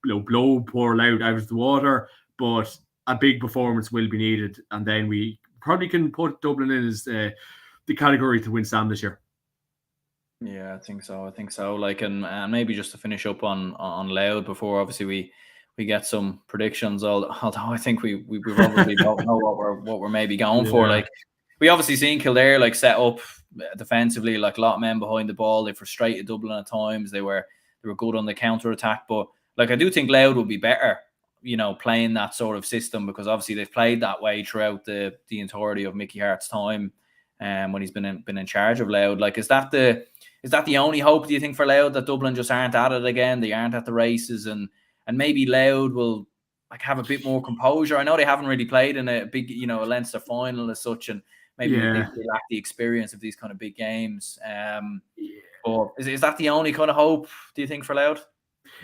blow poor Louth out of the water, but a big performance will be needed, and then we probably can put Dublin in as the category to win Sam this year. Yeah, I think so. Like, and maybe just to finish up on Louth before obviously we get some predictions. Although I think we probably don't know what we're maybe going for. Like, we obviously seen Kildare like set up defensively, like a lot of men behind the ball. They frustrated Dublin at times. They were good on the counter attack, but like, I do think Louth would be better, playing that sort of system, because obviously they've played that way throughout the entirety of Mickey Hart's time, when he's been in charge of Louth. Like, is that the only hope, do you think, for Louth, that Dublin just aren't at it again? They aren't at the races, and maybe Louth will like have a bit more composure. I know they haven't really played in a big, a Leinster final as such, and maybe they lack the experience of these kind of big games. But is that the only kind of hope, do you think, for Louth?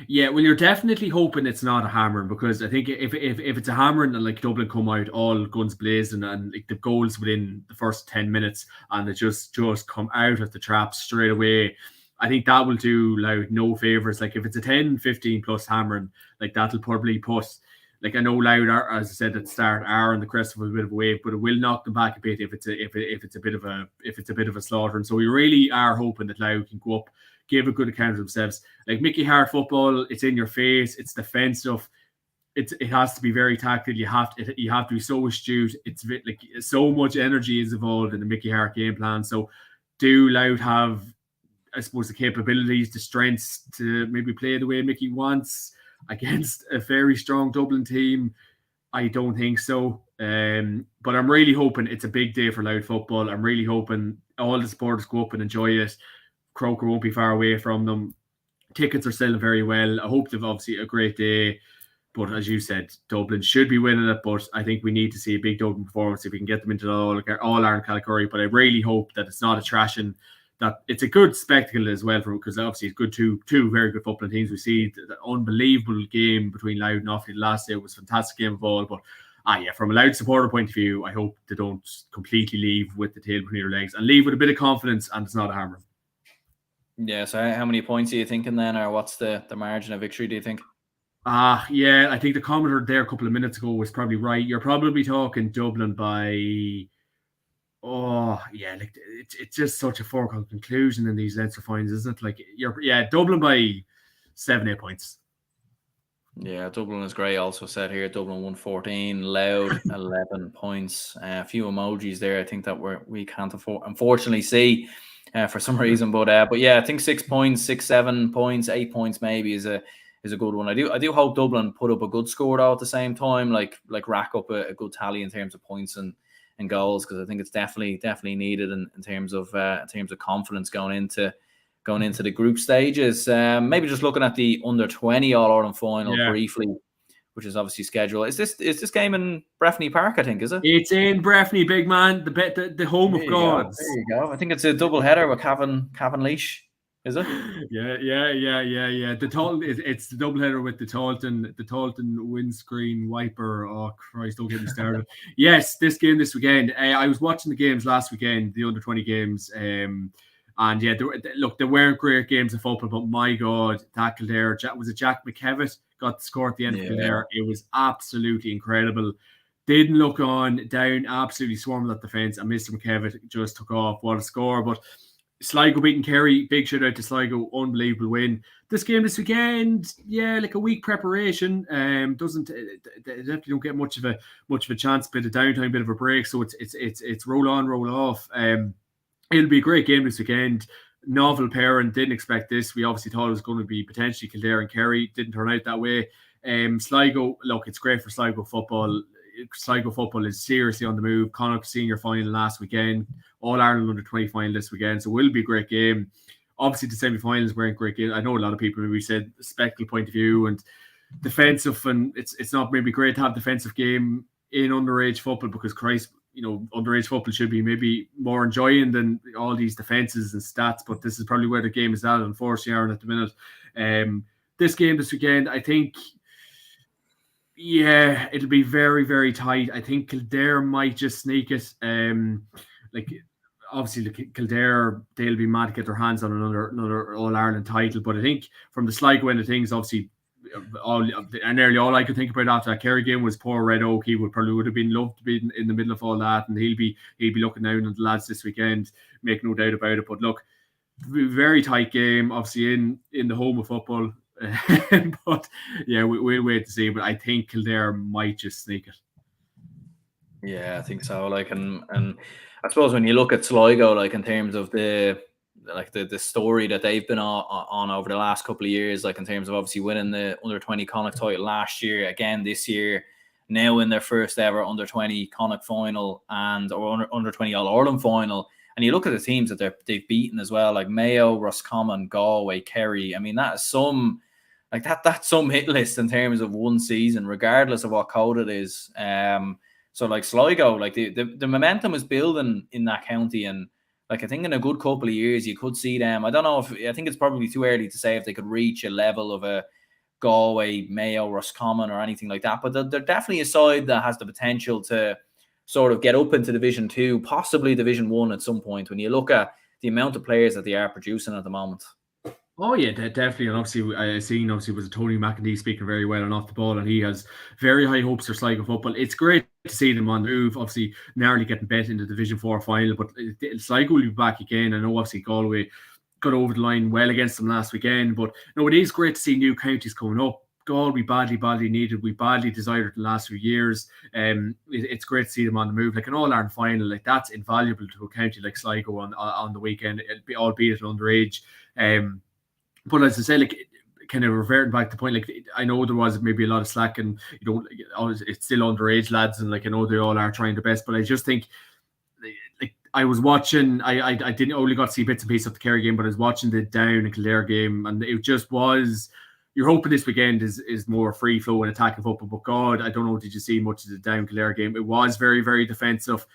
Yeah, well, you're definitely hoping it's not a hammering, because I think if it's a hammering and like Dublin come out all guns blazing and like the goals within the first 10 minutes and it just come out of the trap straight away, I think that will do Louth no favours. Like, if it's a 10-15 plus hammering, like, that'll probably put, like, I know Louth are, as I said at the start, are on the crest of a bit of a wave, but it will knock them back a bit if it's a bit of a slaughter. And so we really are hoping that Louth can go up, give a good account of themselves. Like, Mickey Hart football, it's in your face, it's defensive, it has to be very tactical. You have to be so astute. It's like so much energy is involved in the Mickey Hart game plan. So do Louth have, I suppose, the capabilities, the strengths to maybe play the way Mickey wants against a very strong Dublin team? I don't think so. But I'm really hoping it's a big day for Louth football. I'm really hoping all the supporters go up and enjoy it. Croker won't be far away from them. Tickets are selling very well. I hope they've obviously a great day. But as you said, Dublin should be winning it. But I think we need to see a big Dublin performance if we can get them into the All-Ireland category. But I really hope that it's not a trashing, that it's a good spectacle as well, because obviously it's good two very good football teams. We see the unbelievable game between Louth and Offaly last day. It was a fantastic game of all. But from a Louth supporter point of view, I hope they don't completely leave with the tail between their legs and leave with a bit of confidence, and it's not a hammer. Yeah, so how many points are you thinking then, or what's the margin of victory, do you think? Yeah, I think the commenter there a couple of minutes ago was probably right. You're probably talking Dublin by, like it's just such a foregone conclusion in these Leinster finals, isn't it? Like Dublin by 7-8 points. Yeah, Dublin is great. Also said here, Dublin 114, Louth 11 points. A few emojis there. I think that we can't unfortunately see for some reason, but yeah, I think 6 points, 6, 7 points, 8 points maybe is a good one. I do hope Dublin put up a good score though at the same time, like rack up a good tally in terms of points and goals, because I think it's definitely needed in terms of confidence going into the group stages. Maybe just looking at the under-20 All-Ireland final briefly, which is obviously scheduled. Is this game in Breffni Park, I think, is it? It's in Breffni, big man, the home of gods. There you go. I think it's a double header with Cavan Leash. Is it? Yeah. It's the doubleheader with the Tailteann windscreen wiper. Oh Christ, don't get me started. Yes, this game this weekend. I was watching the games last weekend, the under-20 games. And yeah, there weren't great games of football, but my God, that Kildare, was it Jack McKevitt got the score at the end of Kildare? It was absolutely incredible. Didn't look on, down, absolutely swarmed that defence, and Mr. McKevitt just took off. What a score. But Sligo beating Kerry, big shout out to Sligo, unbelievable win. This game this weekend, like a week preparation. They definitely don't get much of a chance, bit of downtime, bit of a break. So it's roll on, roll off. It'll be a great game this weekend. Novel pairing, didn't expect this. We obviously thought it was going to be potentially Kildare and Kerry. Didn't turn out that way. Sligo, look, it's great for Sligo football. Sligo football is seriously on the move. Connacht senior final last weekend. All Ireland under-20 final this weekend. So it will be a great game. Obviously, the semi-finals weren't great games. I know a lot of people maybe said spectacle point of view and defensive, and it's not maybe great to have defensive game in underage football, because Christ, underage football should be maybe more enjoying than all these defenses and stats. But this is probably where the game is at, unfortunately, Aaron, at the minute. This game this weekend, I think, it'll be very, very tight. I think Kildare might just sneak it. Obviously, Kildare, they'll be mad to get their hands on another All-Ireland title. But I think from the Sligo end of things, obviously, nearly all I could think about after that Kerry game was poor Red Oak. He would have been loved to be in the middle of all that, and he'll be looking down on the lads this weekend. Make no doubt about it. But look, very tight game, obviously in the home of football. But yeah, we'll wait to see. But I think Kildare might just sneak it. Yeah, I think so. And I suppose when you look at Sligo, in terms of the story that they've been on over the last couple of years, in terms of obviously winning the under-20 Connacht title last year, again this year, now in their first ever under-20 Connacht final or under-20 All-Ireland final. And you look at the teams that they've beaten as well, like Mayo, Roscommon, Galway, Kerry. I mean, that is that's some hit list in terms of one season, regardless of what code it is. So Sligo, the momentum is building in that county, and I think in a good couple of years you could see them. I don't know I think it's probably too early to say if they could reach a level of a Galway, Mayo, Roscommon or anything like that, but they're definitely a side that has the potential to sort of get up into Division 2, possibly Division 1 at some point, when you look at the amount of players that they are producing at the moment. Oh yeah, definitely. And obviously, I seen was Tony McIntyre speaking very well and off the ball, and he has very high hopes for Sligo football. It's great to see them on the move. Obviously, narrowly getting bet in the Division 4 final, but Sligo will be back again. I know obviously Galway got over the line well against them last weekend, but it is great to see new counties coming up. Galway badly needed. We badly desired it in the last few years. It's great to see them on the move. An All-Ireland final, that's invaluable to a county like Sligo on the weekend, albeit at underage. But as I say, kind of reverting back to the point, like I know there was maybe a lot of slack, and it's still underage lads, and like I know they all are trying their best, but I just think like I was watching, I didn't only got to see bits and pieces of the Kerry game, but I was watching the Down and Kildare game, and it just was. You're hoping this weekend is more free flow and attacking football, but God, I don't know. Did you see much of the Down Kildare game? It was very, very defensive.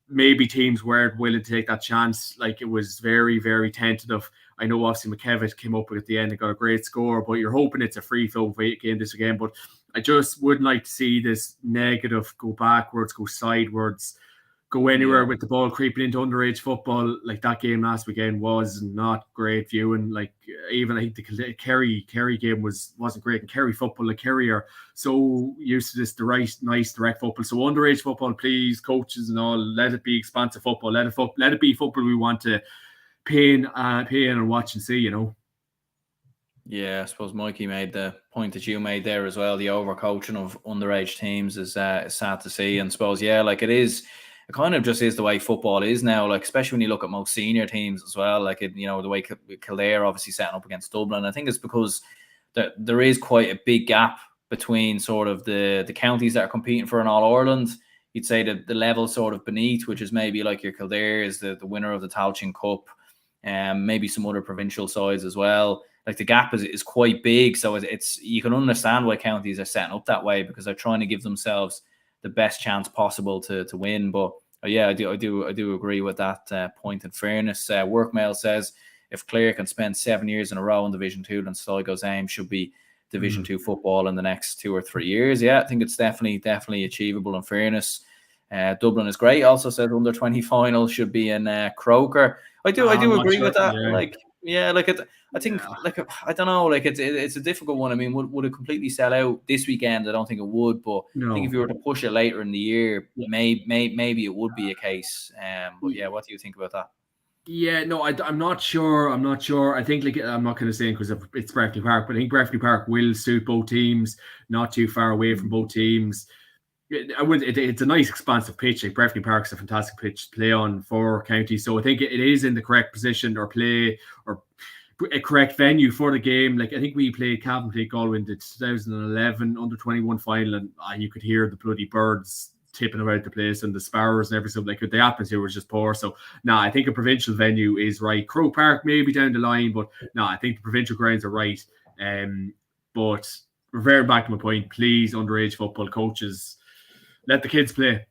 Maybe teams weren't willing to take that chance. Like it was very, very tentative. I know obviously McKevitt came up at the end and got a great score, but you're hoping it's a free flow game this again. But I just wouldn't like to see this negative go backwards, go sidewards, go anywhere with the ball creeping into underage football. Like that game last weekend was not great viewing. Like even I think the Kerry game wasn't great. And Kerry football, like Kerry are so used to this nice direct football. So underage football, please, coaches and all, let it be expansive football. Let it be football we want to pay in and watch and see. Yeah, I suppose Mikey made the point that you made there as well. The overcoaching of underage teams is sad to see, and I suppose like it is. It kind of just is the way football is now, like especially when you look at most senior teams as well, like the way Kildare obviously setting up against Dublin. I think it's because there is quite a big gap between sort of the counties that are competing for an All-Ireland. You'd say that the level sort of beneath, which is maybe like your Kildare is the winner of the Tailteann Cup, maybe some other provincial sides as well. Like the gap is quite big, so it's you can understand why counties are setting up that way, because they're trying to give themselves the best chance possible to win. But I do agree with that point. In fairness, Workmail says if Clare can spend 7 years in a row in Division 2, then Sligo's aim should be Division 2 football in the next 2 or 3 years. Yeah, I think it's definitely achievable. In fairness, Dublin is great. Also said under 20 final should be in Croker. I do agree with that. I think I don't know. Like it's a difficult one. I mean, would it completely sell out this weekend? I don't think it would. But No. I think if you were to push it later in the year, maybe it would be a case. But yeah, what do you think about that? Yeah, no, I'm not sure. I think I'm not going to say because it's Breffni Park, but I think Breffni Park will suit both teams. Not too far away from both teams. It's a nice expansive pitch. Like Breffni Park's a fantastic pitch to play on for county, so I think it is in the correct position or a correct venue for the game. Like I think we played Cavan played Galway in the 2011 under-21 final, and you could hear the bloody birds tipping about the place and the sparrows and everything. Like the atmosphere was just poor. So I think a provincial venue is right. Crow Park maybe down the line, but I think the provincial grounds are right. But reverting back to my point, please, underage football coaches, let the kids play.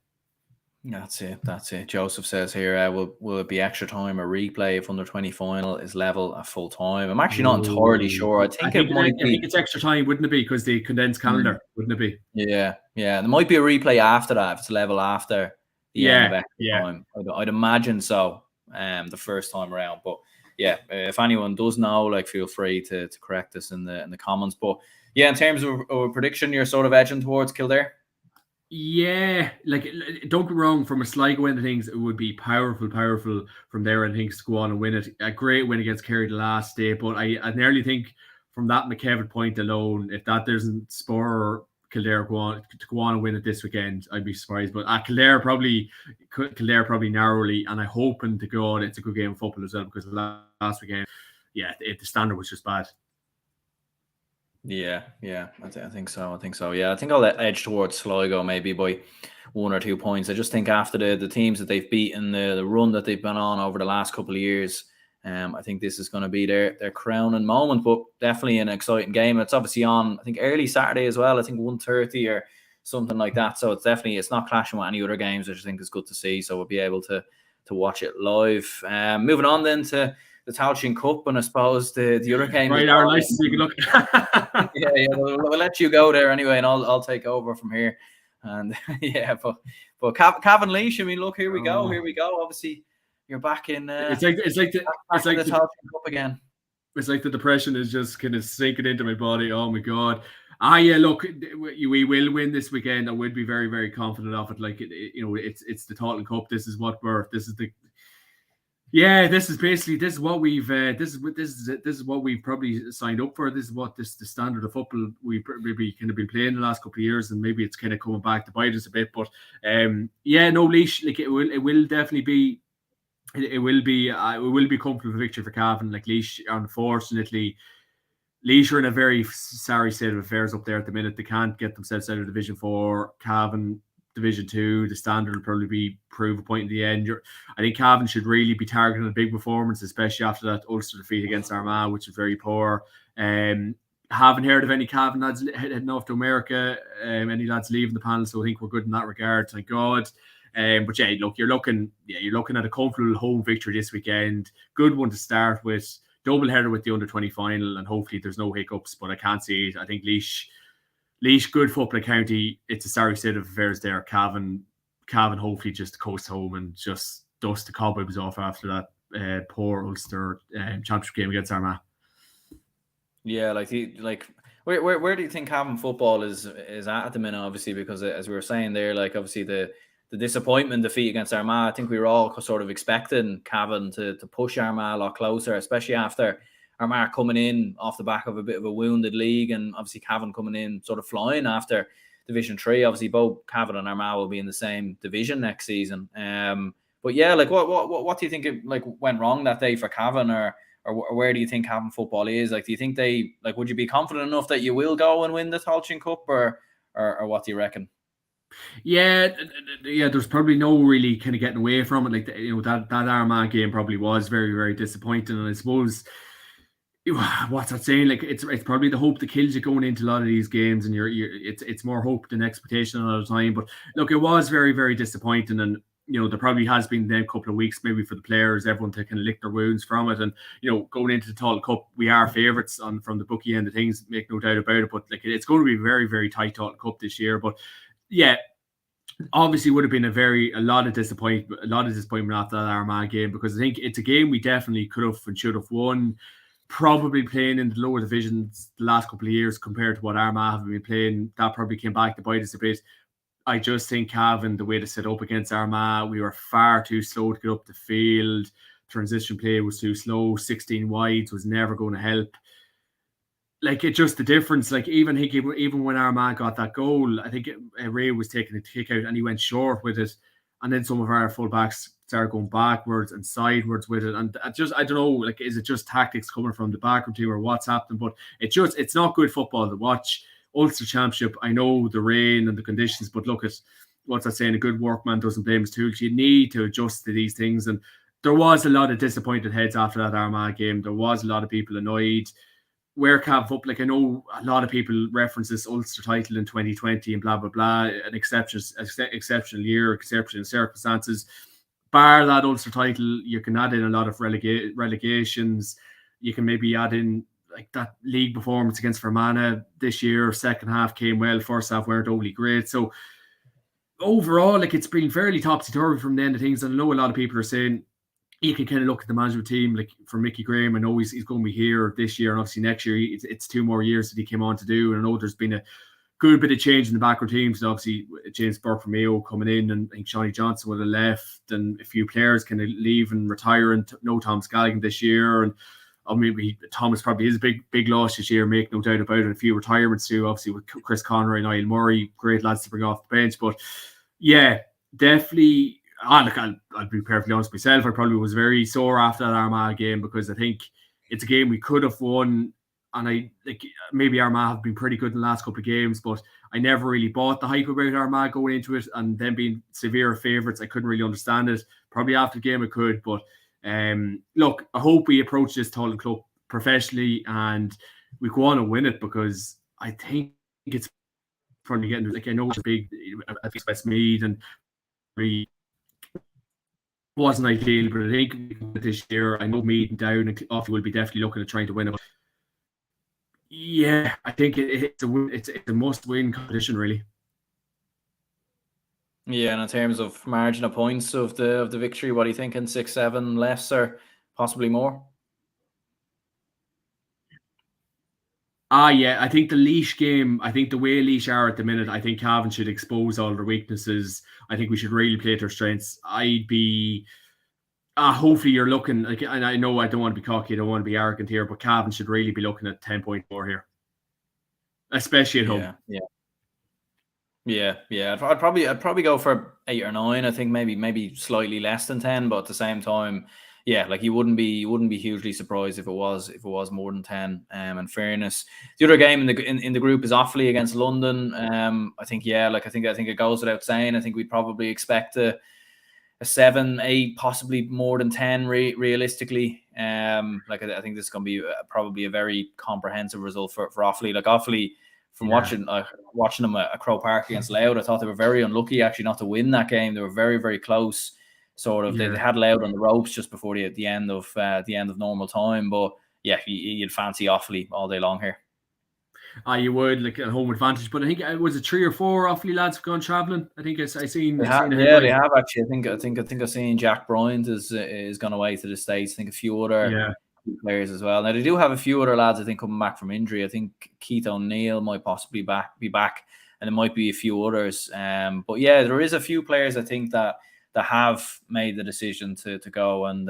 That's it. Joseph says here, will it be extra time or replay if under 20 final is level at full time? I'm actually not entirely sure. I think it's extra time, wouldn't it be? Because the condensed calendar, wouldn't it be? Yeah. There might be a replay after that if it's level after the end of extra time. I'd imagine so. The first time around, but yeah, if anyone does know, like, feel free to correct us in the comments. But yeah, in terms of a prediction, you're sort of edging towards Kildare. Yeah, like don't get me wrong, from a Sligo end of things, it would be powerful from there and things to go on and win it. A great win against Kerry the last day, but I nearly think from that McKevitt point alone, if that doesn't spur Kildare to go on and win it this weekend, I'd be surprised. But Kildare probably narrowly, and I hoping to God it's a good game of football as well, because last weekend, the standard was just bad. Yeah, I think so. Yeah, I think I'll edge towards Sligo maybe by 1 or 2 points. I just think after the teams that they've beaten, the run that they've been on over the last couple of years, I think this is going to be their crowning moment. But definitely an exciting game. It's obviously on, I think, early Saturday as well. I think 1:30 or something like that. So it's not clashing with any other games, which I think is good to see. So we'll be able to watch it live. Moving on then to the Tailteann Cup, and I suppose the other game. Right, our license, you can look. yeah, we'll let you go there anyway, and I'll take over from here. And but Cavan Laois, I mean, look, here we go. Obviously, you're back in. It's like the Tailteann Cup again. It's like the depression is just kind of sinking into my body. Oh my God. Yeah, look, we will win this weekend. I would be very, very confident of it. Like it's the Tailteann Cup. This is what we've probably signed up for. This is what the standard of football we've maybe kind of been playing the last couple of years, and maybe it's kind of coming back to bite us a bit. But Laois, like it will definitely be. It will be comfortable victory for Cavan. Like Laois, unfortunately, Laois are in a very sorry state of affairs up there at the minute. They can't get themselves out of Division 4. Cavan, Division 2, the standard will probably be prove a point in the end. I think Cavan should really be targeting a big performance, especially after that Ulster defeat against Armagh, which was very poor. Haven't heard of any Cavan lads heading off to America, any lads leaving the panel, so I think we're good in that regard, thank God. But yeah, look, you're looking at a comfortable home victory this weekend. Good one to start with. Double header with the under-20 final, and hopefully there's no hiccups, but I can't see it. I think Laois, good football county. It's a sorry state of affairs there. Cavan hopefully just coast home and just dust the cobwebs off after that poor Ulster championship game against Armagh. Yeah, where do you think Cavan football is at the minute? Obviously, because as we were saying there, like obviously the disappointment defeat against Armagh, I think we were all sort of expecting Cavan to push Armagh a lot closer, especially after Armagh coming in off the back of a bit of a wounded league, and obviously Cavan coming in sort of flying after Division 3. Obviously, both Cavan and Armagh will be in the same division next season. But yeah, like what do you think went wrong that day for Cavan, or where do you think Cavan football is? Like, do you think would you be confident enough that you will go and win the Tailteann Cup, or what do you reckon? Yeah, there's probably no really kind of getting away from it. Like, that Armagh game probably was very, very disappointing. And I suppose, what's that saying? Like, it's probably the hope that kills you going into a lot of these games, and it's more hope than expectation a lot of the time. But look, it was very, very disappointing, and there probably has been a couple of weeks maybe for the players, everyone to kind of lick their wounds from it. And going into the Tailteann Cup, we are favourites from the bookie end of things, make no doubt about it. But like, it's going to be a very, very tight Tailteann Cup this year. But yeah, obviously would have been a lot of disappointment after that Armagh game, because I think it's a game we definitely could have and should have won. Probably playing in the lower divisions the last couple of years compared to what Armagh have been playing, that probably came back to bite us a bit. I just think Cavan, the way to set up against Armagh, we were far too slow to get up the field. Transition play was too slow. 16 wides was never going to help. Like, it's just the difference. Like, even when Armagh got that goal, I think Ray was taking a kick out and he went short with it, and then some of our fullbacks started going backwards and sidewards with it. And I don't know, like, is it just tactics coming from the backroom team or what's happening? But it's not good football to watch. Ulster Championship, I know the rain and the conditions, but look at what's that saying? A good workman doesn't blame his tools. You need to adjust to these things, and there was a lot of disappointed heads after that Armagh game. There was a lot of people annoyed. Where Cav up, like, I know a lot of people reference this Ulster title in 2020 and blah blah blah, an exceptional year, exceptional circumstances. Bar that Ulster title, you can add in a lot of relegations. You can maybe add in like that league performance against Fermanagh this year. Second half came well, first half weren't overly great. So overall, like, it's been fairly topsy-turvy from the end of things. And I know a lot of people are saying, you can kind of look at the management team, like for Mickey Graham. I know he's going to be here this year, and obviously next year it's 2 more years that he came on to do. And I know there's been a good bit of change in the backroom teams. So obviously James Burke from Mayo coming in, and I think Shawnee Johnson would have left, and a few players can leave and retire, and no Thomas Galligan this year. And maybe Thomas probably is a big loss this year, make no doubt about it. A few retirements too, obviously with Chris Conroy and Niall Murray, great lads to bring off the bench. But yeah, definitely. Look, I'll be perfectly honest with myself. I probably was very sore after that Armagh game, because I think it's a game we could have won. And I think maybe Armagh have been pretty good in the last couple of games, but I never really bought the hype about Armagh going into it, and them being severe favourites. I couldn't really understand it. Probably after the game I could, but look, I hope we approach this Tailteann Club professionally and we go on and win it, because I think it's probably getting, like, I know it's a big, I think Westmeath and really wasn't ideal, but I think this year, I know Meath and Down and Coffey will be definitely looking at trying to win it. Yeah, I think it's a must-win competition, really. Yeah, and in terms of margin of points of the victory, what are you thinking? 6-7 less, or possibly more? Yeah, I think the Laois game, I think the way Laois are at the minute, I think Cavan should expose all their weaknesses. I think we should really play to their strengths. I'd be... hopefully you're looking, like, and I know I don't want to be cocky, I don't want to be arrogant here, but Cavan should really be looking at 10.4 here, especially at home. Yeah. I'd probably go for 8 or 9. I think maybe slightly less than 10, but at the same time, yeah, like you wouldn't be hugely surprised if it was more than 10. In fairness, the other game in the group is Offaly against London. I think it goes without saying. I think we'd probably expect a 7, 8, possibly more than 10 realistically. I think this is going to be probably a very comprehensive result for Offaly. Like Offaly, from watching them at Croke Park against Louth, I thought they were very unlucky actually not to win that game. They were very, very close. Sort of, they had Louth on the ropes just before the end of normal time. But yeah, you'd fancy Offaly all day long here. You would, like a home advantage, but I think it was 3 or 4 Offaly lads have gone travelling. I think I seen. They have actually. I think I've seen Jack Bryant is gone away to the States. I think a few other players as well. Now they do have a few other lads I think coming back from injury. I think Keith O'Neill might possibly be back, and there might be a few others. But yeah, there is a few players I think that have made the decision to go and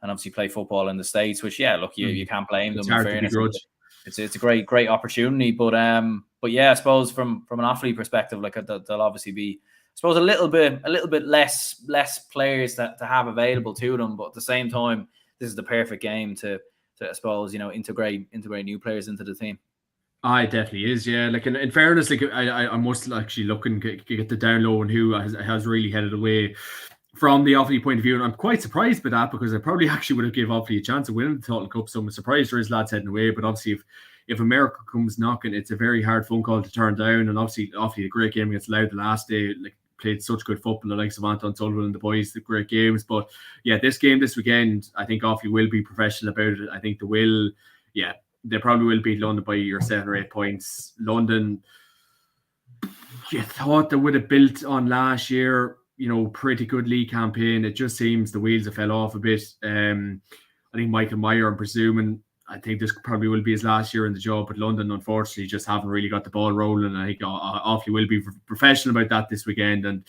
obviously play football in the States. Which look, you can't blame them. Hard to begrudge. It's a great opportunity, but yeah, I suppose from an Offaly perspective, like there'll obviously be, I suppose, a little bit less players to have available to them, but at the same time, this is the perfect game to I suppose integrate new players into the team. It definitely is, yeah. Like in fairness, like I must actually look and get the down low and who has really headed away from the Offaly point of view, and I'm quite surprised by that because I probably actually would have given Offaly a chance of winning the Tailteann Cup. So I'm surprised there is lads heading away, but obviously if America comes knocking, it's a very hard phone call to turn down. And obviously Offaly a great game against Louth the last day, like played such good football, the likes of Anton Sullivan and the boys, the great games. But yeah, this game this weekend, I think Offaly will be professional about it. I think they probably will beat London by 7 or 8 points. London, you thought they would have built on last year, pretty good league campaign. It just seems the wheels have fell off a bit. I think Michael Meyer, I'm presuming, I think this probably will be his last year in the job, but London, unfortunately, just haven't really got the ball rolling. I think Offaly will be professional about that this weekend. And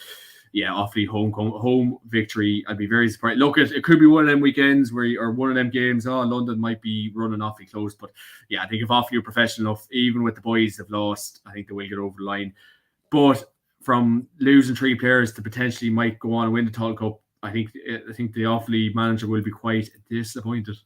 yeah, Offaly home victory. I'd be very surprised. Look, it could be one of them weekends or one of them games. London might be running Offaly close, but yeah, I think if Offaly are professional enough, even with the boys have lost, I think they will get over the line. But from losing 3 players to potentially might go on and win the Tailteann Cup, I think the Offaly manager will be quite disappointed.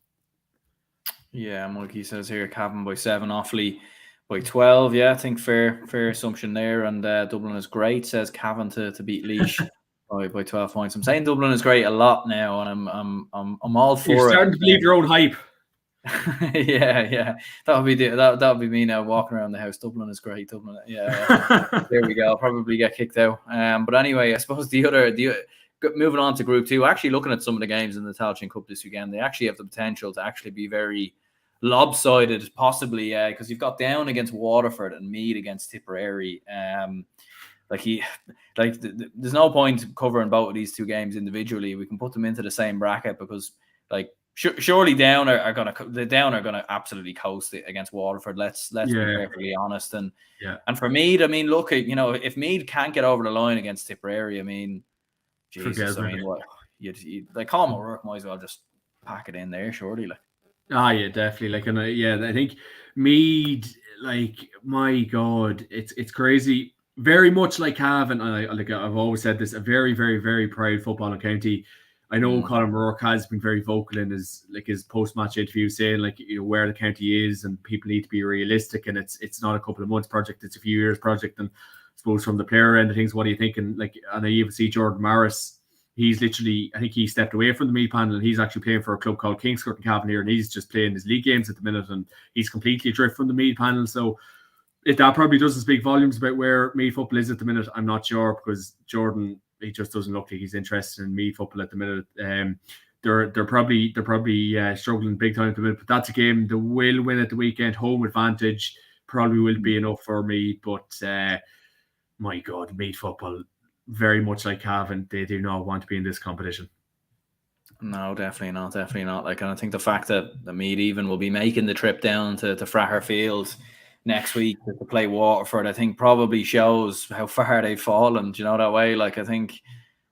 Yeah, Mikey says here, Cavan by 7, Offaly by 12. Yeah, I think fair assumption there. And Dublin is great, says Cavan to beat Laois by 12 points. I'm saying Dublin is great a lot now, and I'm all for it. You're starting to believe your own hype. yeah, that would be me now walking around the house. Dublin is great. Dublin, yeah. There we go. I'll probably get kicked out. But anyway, I suppose moving on to Group 2, actually looking at some of the games in the Tailteann Cup this weekend, they actually have the potential to actually be very lopsided, possibly, because you've got Down against Waterford and Meath against Tipperary. There's no point covering both of these two games individually. We can put them into the same bracket because, surely Down are gonna absolutely coast it against Waterford. Let's be perfectly honest. And for Meath, I mean, look, if Meath can't get over the line against Tipperary, I mean, Jesus, what Colm O'Rourke might as well just pack it in there, surely. Yeah, definitely. I think Meath, my God, it's crazy. Very much like Cavan, and I've always said this, a very, very, very proud footballing county. I know Colm O'Rourke has been very vocal in his post-match interview, saying where the county is and people need to be realistic, and it's not a couple of months project, it's a few years project. And I suppose from the player end of things, what are you thinking? And I even see Jordan Morris. He's literally, I think he stepped away from the Meath panel and he's actually playing for a club called Kingscourt in Cavan here, and he's just playing his league games at the minute, and he's completely adrift from the Meath panel. So if that probably doesn't speak volumes about where Meath football is at the minute, I'm not sure, because Jordan, he just doesn't look like he's interested in Meath football at the minute. They're probably struggling big time at the minute, but that's a game they will win at the weekend. Home advantage probably will be enough for Meath, but my God, Meath football, very much like Cavan, they do not want to be in this competition. No, definitely not. And I think the fact that the Meath even will be making the trip down to Fraher Field next week to play Waterford, I think probably shows how far they've fallen. Do you know that way? I think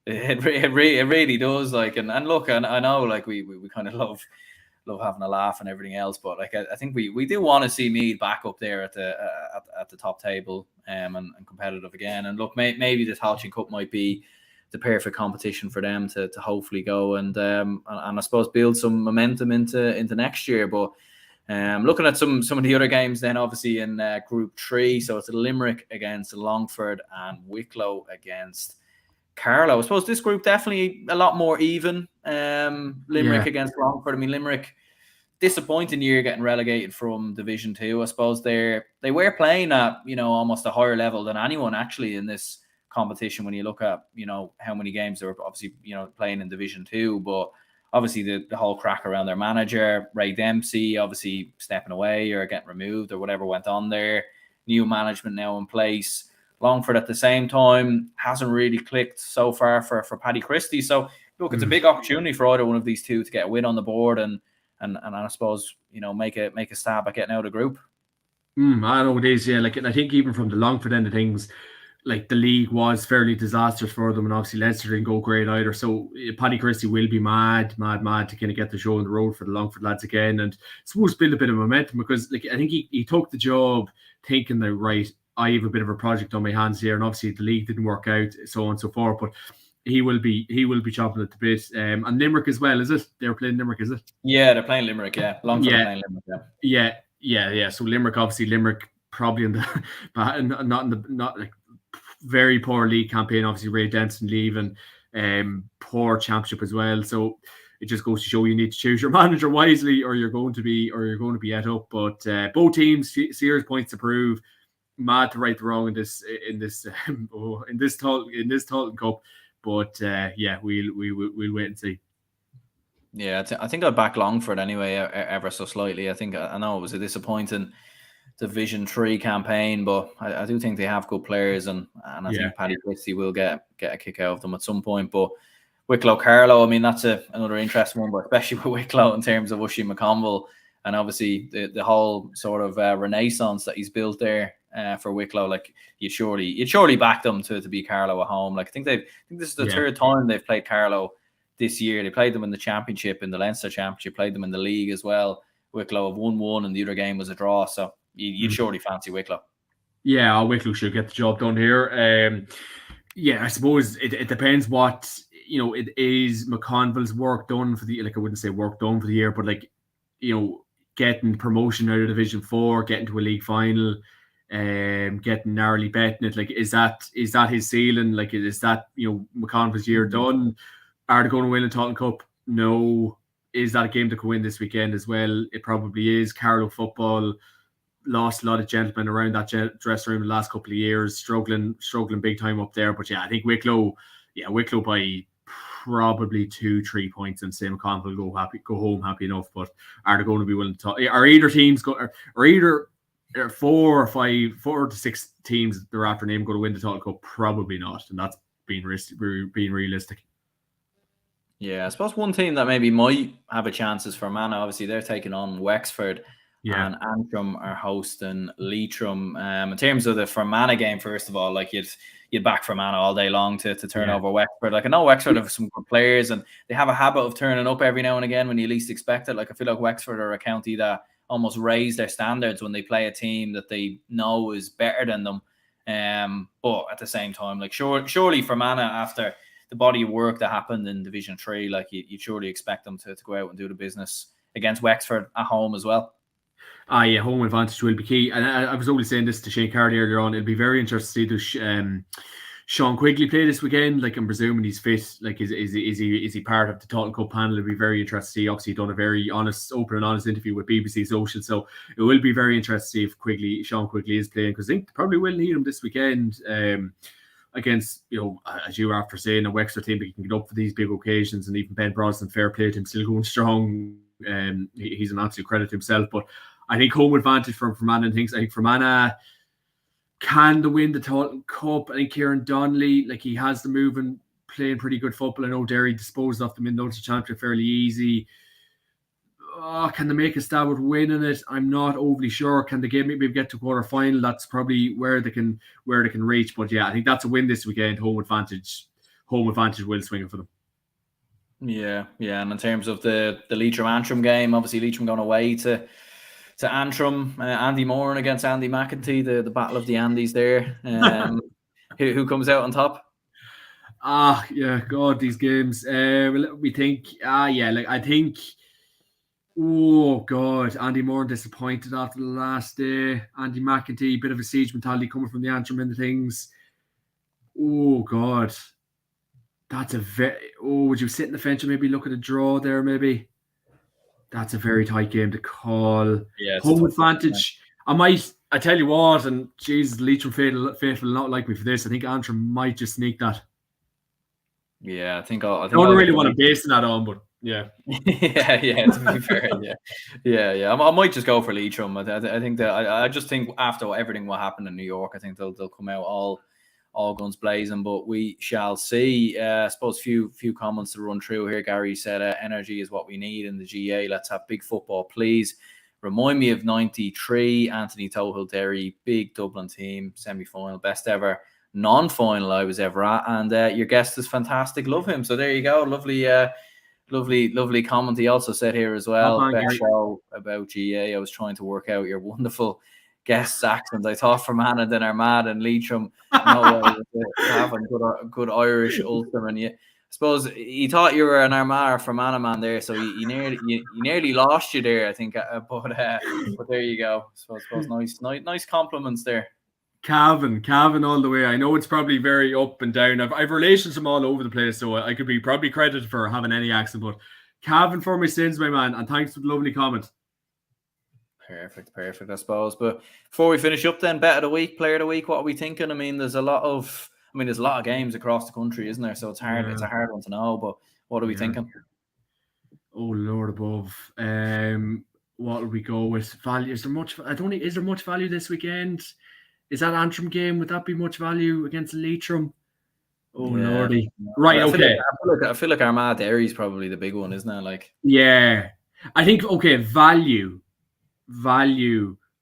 it really does. And look, and I know we kind of love having a laugh and everything else, but I think we do want to see Meath back up there at the top table and competitive again. And look, maybe the Tailteann Cup might be the perfect competition for them to hopefully go and I suppose build some momentum into next year. But looking at some of the other games then, obviously in Group 3, so it's Limerick against Longford and Wicklow against Carlow. I suppose this group definitely a lot more even. Limerick against Longford. I mean, Limerick, disappointing year getting relegated from Division 2. I suppose they were playing at, almost a higher level than anyone actually in this competition when you look at, how many games they were obviously, playing in Division 2. But obviously the whole crack around their manager, Ray Dempsey, obviously stepping away or getting removed or whatever went on there. New management now in place. Longford at the same time hasn't really clicked so far for Paddy Christie. So look, it's a big opportunity for either one of these two to get a win on the board and I suppose, make a stab at getting out of the group. I know it is, yeah. Like, and I think even from the Longford end of things, like the league was fairly disastrous for them, and obviously Leinster didn't go great either. So Paddy Christie will be mad to kind of get the show on the road for the Longford lads again, and I suppose build a bit of momentum, because like I think he took the job thinking that, right, I have a bit of a project on my hands here, and obviously the league didn't work out, so on and so forth. But he will be chopping at the bit. And Limerick as well, is it? They're playing Limerick, is it? Yeah, they're playing Limerick. Yeah, Longford are playing Limerick. Yeah. So Limerick probably in the not like very poor league campaign. Obviously Ray Denson leaving, poor championship as well. So it just goes to show you need to choose your manager wisely, or you're going to be et up. But both teams serious points to prove. Mad to right the wrong in this Tailteann Cup. But we'll wait and see. Yeah, I think I'll back Longford anyway, ever so slightly. I know it was a disappointing Division 3 campaign, but I do think they have good players, and I think Paddy Christie will get a kick out of them at some point. But Wicklow Carlow, I mean, that's another interesting one, but especially with Wicklow in terms of Ushie McConville, and obviously the whole sort of renaissance that he's built there for Wicklow. Like you'd surely back them to beat Carlow at home. Like I think this is the third time they've played Carlow this year. They played them in the championship, in the Leinster championship, played them in the league as well. Wicklow have 1-1 and the other game was a draw. So you'd surely fancy Wicklow. Yeah, Wicklow should get the job done here. I suppose it depends what, it is McConville's work done for the, like I wouldn't say work done for the year, but like, getting promotion out of Division 4, getting to a league final, getting narrowly betting it. Like, is that his ceiling? Like, is that, McConville's year done? Are they going to win a Tailteann Cup? No. Is that a game that could win this weekend as well? It probably is. Carlow football lost a lot of gentlemen around that dressing room the last couple of years, struggling big time up there. But yeah, I think Wicklow by probably 2-3 points, and say McConville go home happy enough. But are they going to be willing to talk? Are either teams or either 4 to 6 teams they're after name going to win the Tailteann Cup? Probably not, and that's being realistic. Yeah, I suppose one team that maybe might have a chance is Fermanagh. Obviously, they're taking on Wexford. Yeah. And Antrim are hosting Leitrim. In terms of the Fermanagh game, first of all, like you'd back Fermanagh all day long to turn over Wexford. Like I know Wexford have some good players, and they have a habit of turning up every now and again when you least expect it. Like I feel like Wexford are a county that almost raise their standards when they play a team that they know is better than them. But at the same time, like surely Fermanagh, after the body of work that happened in Division 3, like you'd surely expect them to go out and do the business against Wexford at home as well. Home advantage will be key. And I was only saying this to Shane Carty earlier on. It'll be very interesting to see Sean Quigley play this weekend. Like I'm presuming he's fit. Like is he part of the Tailteann Cup panel? It'll be very interesting to see. Obviously, done a very open and honest interview with BBC Social, so it will be very interesting to see if Sean Quigley is playing, because I think they probably will need him this weekend. Against, as you were after saying, a Wexford team that can get up for these big occasions, and even Ben Brosnan, fair play to him, still going strong. He's an absolute credit to himself. But I think home advantage from Fermanagh and things. I think Fermanagh can win the Tailteann Cup. I think Kieran Donnelly, like he has the move and playing pretty good football. I know Derry disposed of them in the Ulster Championship fairly easy. Can they make a stab at winning it? I'm not overly sure. Can they maybe get to quarter final? That's probably where they can reach. But yeah, I think that's a win this weekend. Home advantage will swing it for them. Yeah. And in terms of the Leitrim Antrim game, obviously Leitrim going away to Antrim. Andy Moran against Andy McEntee, the battle of the Andes there. Who comes out on top? Yeah, God, these games. We think, I think. Oh God, Andy Moore disappointed after the last day. Andy McEntee, bit of a siege mentality coming from the Antrim into things. Oh God, that's a very. Oh, would you sit in the fence and maybe look at a draw there? Maybe that's a very tight game to call. Yeah, it's a Home tough one. advantage. I tell you what, and Jesus, Leitrim faithful not like me for this. I think Antrim might just sneak that. Yeah, I think I I'll don't get really the want to Leitrim. base that on, but yeah. Yeah. To be fair, yeah. I might just go for Leitrim. I think that I just think after everything what happened in New York, I think they'll come out all guns blazing. But we shall see. I suppose few comments to run through here. Gary said, "Energy is what we need in the GA. Let's have big football, please." Remind me of '93, Anthony Tohill, Derry, big Dublin team, semi-final, best ever non-final I was ever at, and your guest is fantastic. Love him. So there you go. Lovely comment. He also said here as Top well, man, best Gary. show about GA. I was trying to work out your wonderful guest accent. I thought from Hannah then Armagh and Leitrim. No way having good Irish Ulster. And I suppose he thought you were an Armagh from Anaman there, so he nearly lost you there, I think. But there you go. I suppose nice compliments there. Cavan all the way. I know it's probably very up and down. I've relations from all over the place, so I could be probably credited for having any accent. But Cavan for my sins, my man, and thanks for the lovely comment. Perfect, I suppose. But before we finish up, then bet of the week, player of the week. What are we thinking? I mean, there's a lot of games across the country, isn't there? So it's hard. Yeah. It's a hard one to know. But what are we thinking? Oh Lord above. What will we go with? Value? Is there much? Is there much value this weekend? Is that Antrim game? Would that be much value against Leitrim? Oh yeah. Lordy! Right. Okay. I feel like Armagh Derry is probably the big one, isn't it? Like. Yeah, I think value.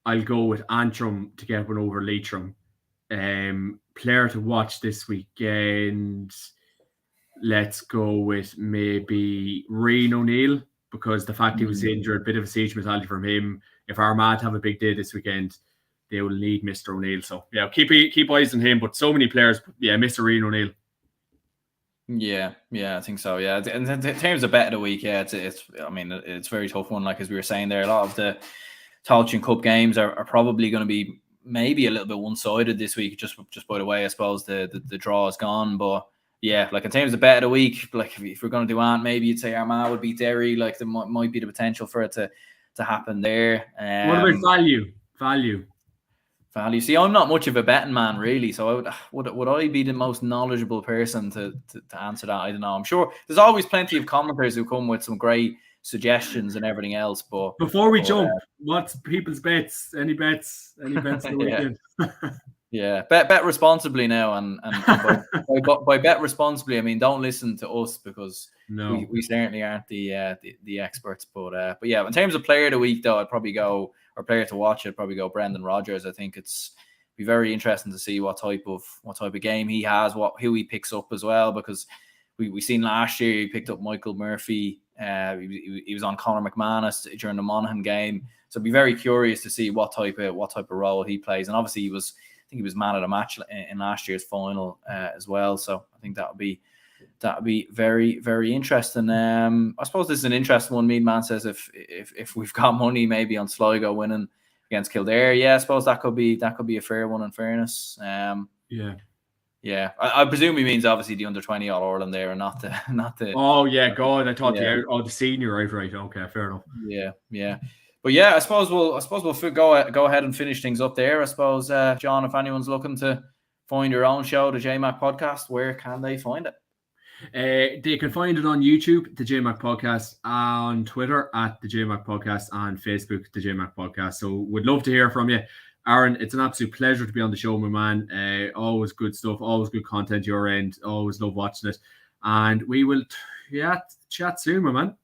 I'll go with Antrim to get one over Leitrim. Player to watch this weekend. Let's go with maybe Rian O'Neill, because the fact he was injured, bit of a siege mentality from him. If Armagh have a big day this weekend, they will need Mr. O'Neill. So yeah, keep eyes on him. But so many players, yeah, Mr. Rian O'Neill. Yeah, I think so. Yeah, and in terms of bet of the week, yeah, it's a very tough one. Like as we were saying there, a lot of the Tailteann Cup games are probably going to be maybe a little bit one-sided this week, just by the way I suppose the draw is gone. But yeah, like in terms of bet of the week, like if we're going to do Ant, maybe you'd say Armagh would beat Derry. Like there might be the potential for it to happen there. What about value? See, I'm not much of a betting man, really. So would I be the most knowledgeable person to answer that? I don't know. I'm sure there's always plenty of commenters who come with some great suggestions and everything else. But before we jump, what's people's bets? Any bets in the weekend? Yeah, bet responsibly now, and by bet responsibly, I mean don't listen to us, because we certainly aren't the experts. But yeah, in terms of player of the week, though, I'd probably go, or player to watch, I'd probably go Brendan Rodgers. I think it's be very interesting to see what type of game he has, who he picks up as well, because we seen last year he picked up Michael Murphy. He was on Conor McManus during the Monaghan game, so I'd be very curious to see what type of role he plays. And obviously he was man of the match in last year's final as well. So I think that would be very, very interesting. I suppose this is an interesting one. Mead Man says if we've got money maybe on Sligo winning against Kildare, yeah, I suppose that could be a fair one, in fairness. Yeah. I presume he means obviously the under-20 All Ireland there, and not the. Oh yeah, God! I thought the senior. Right. Okay, fair enough. Yeah. But yeah, I suppose we'll go ahead and finish things up there. I suppose, John, if anyone's looking to find your own show, the JMac Podcast, where can they find it? They can find it on YouTube, the JMac Podcast, on Twitter at the JMac Podcast, and Facebook, the JMac Podcast. So we'd love to hear from you. Aaron, it's an absolute pleasure to be on the show, my man. Always good stuff, always good content your end. Always love watching it. And we will chat soon, my man.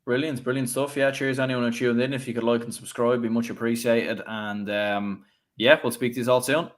Brilliant stuff. Yeah, cheers anyone who tuned in. If you could like and subscribe, be much appreciated. And we'll speak to you all soon.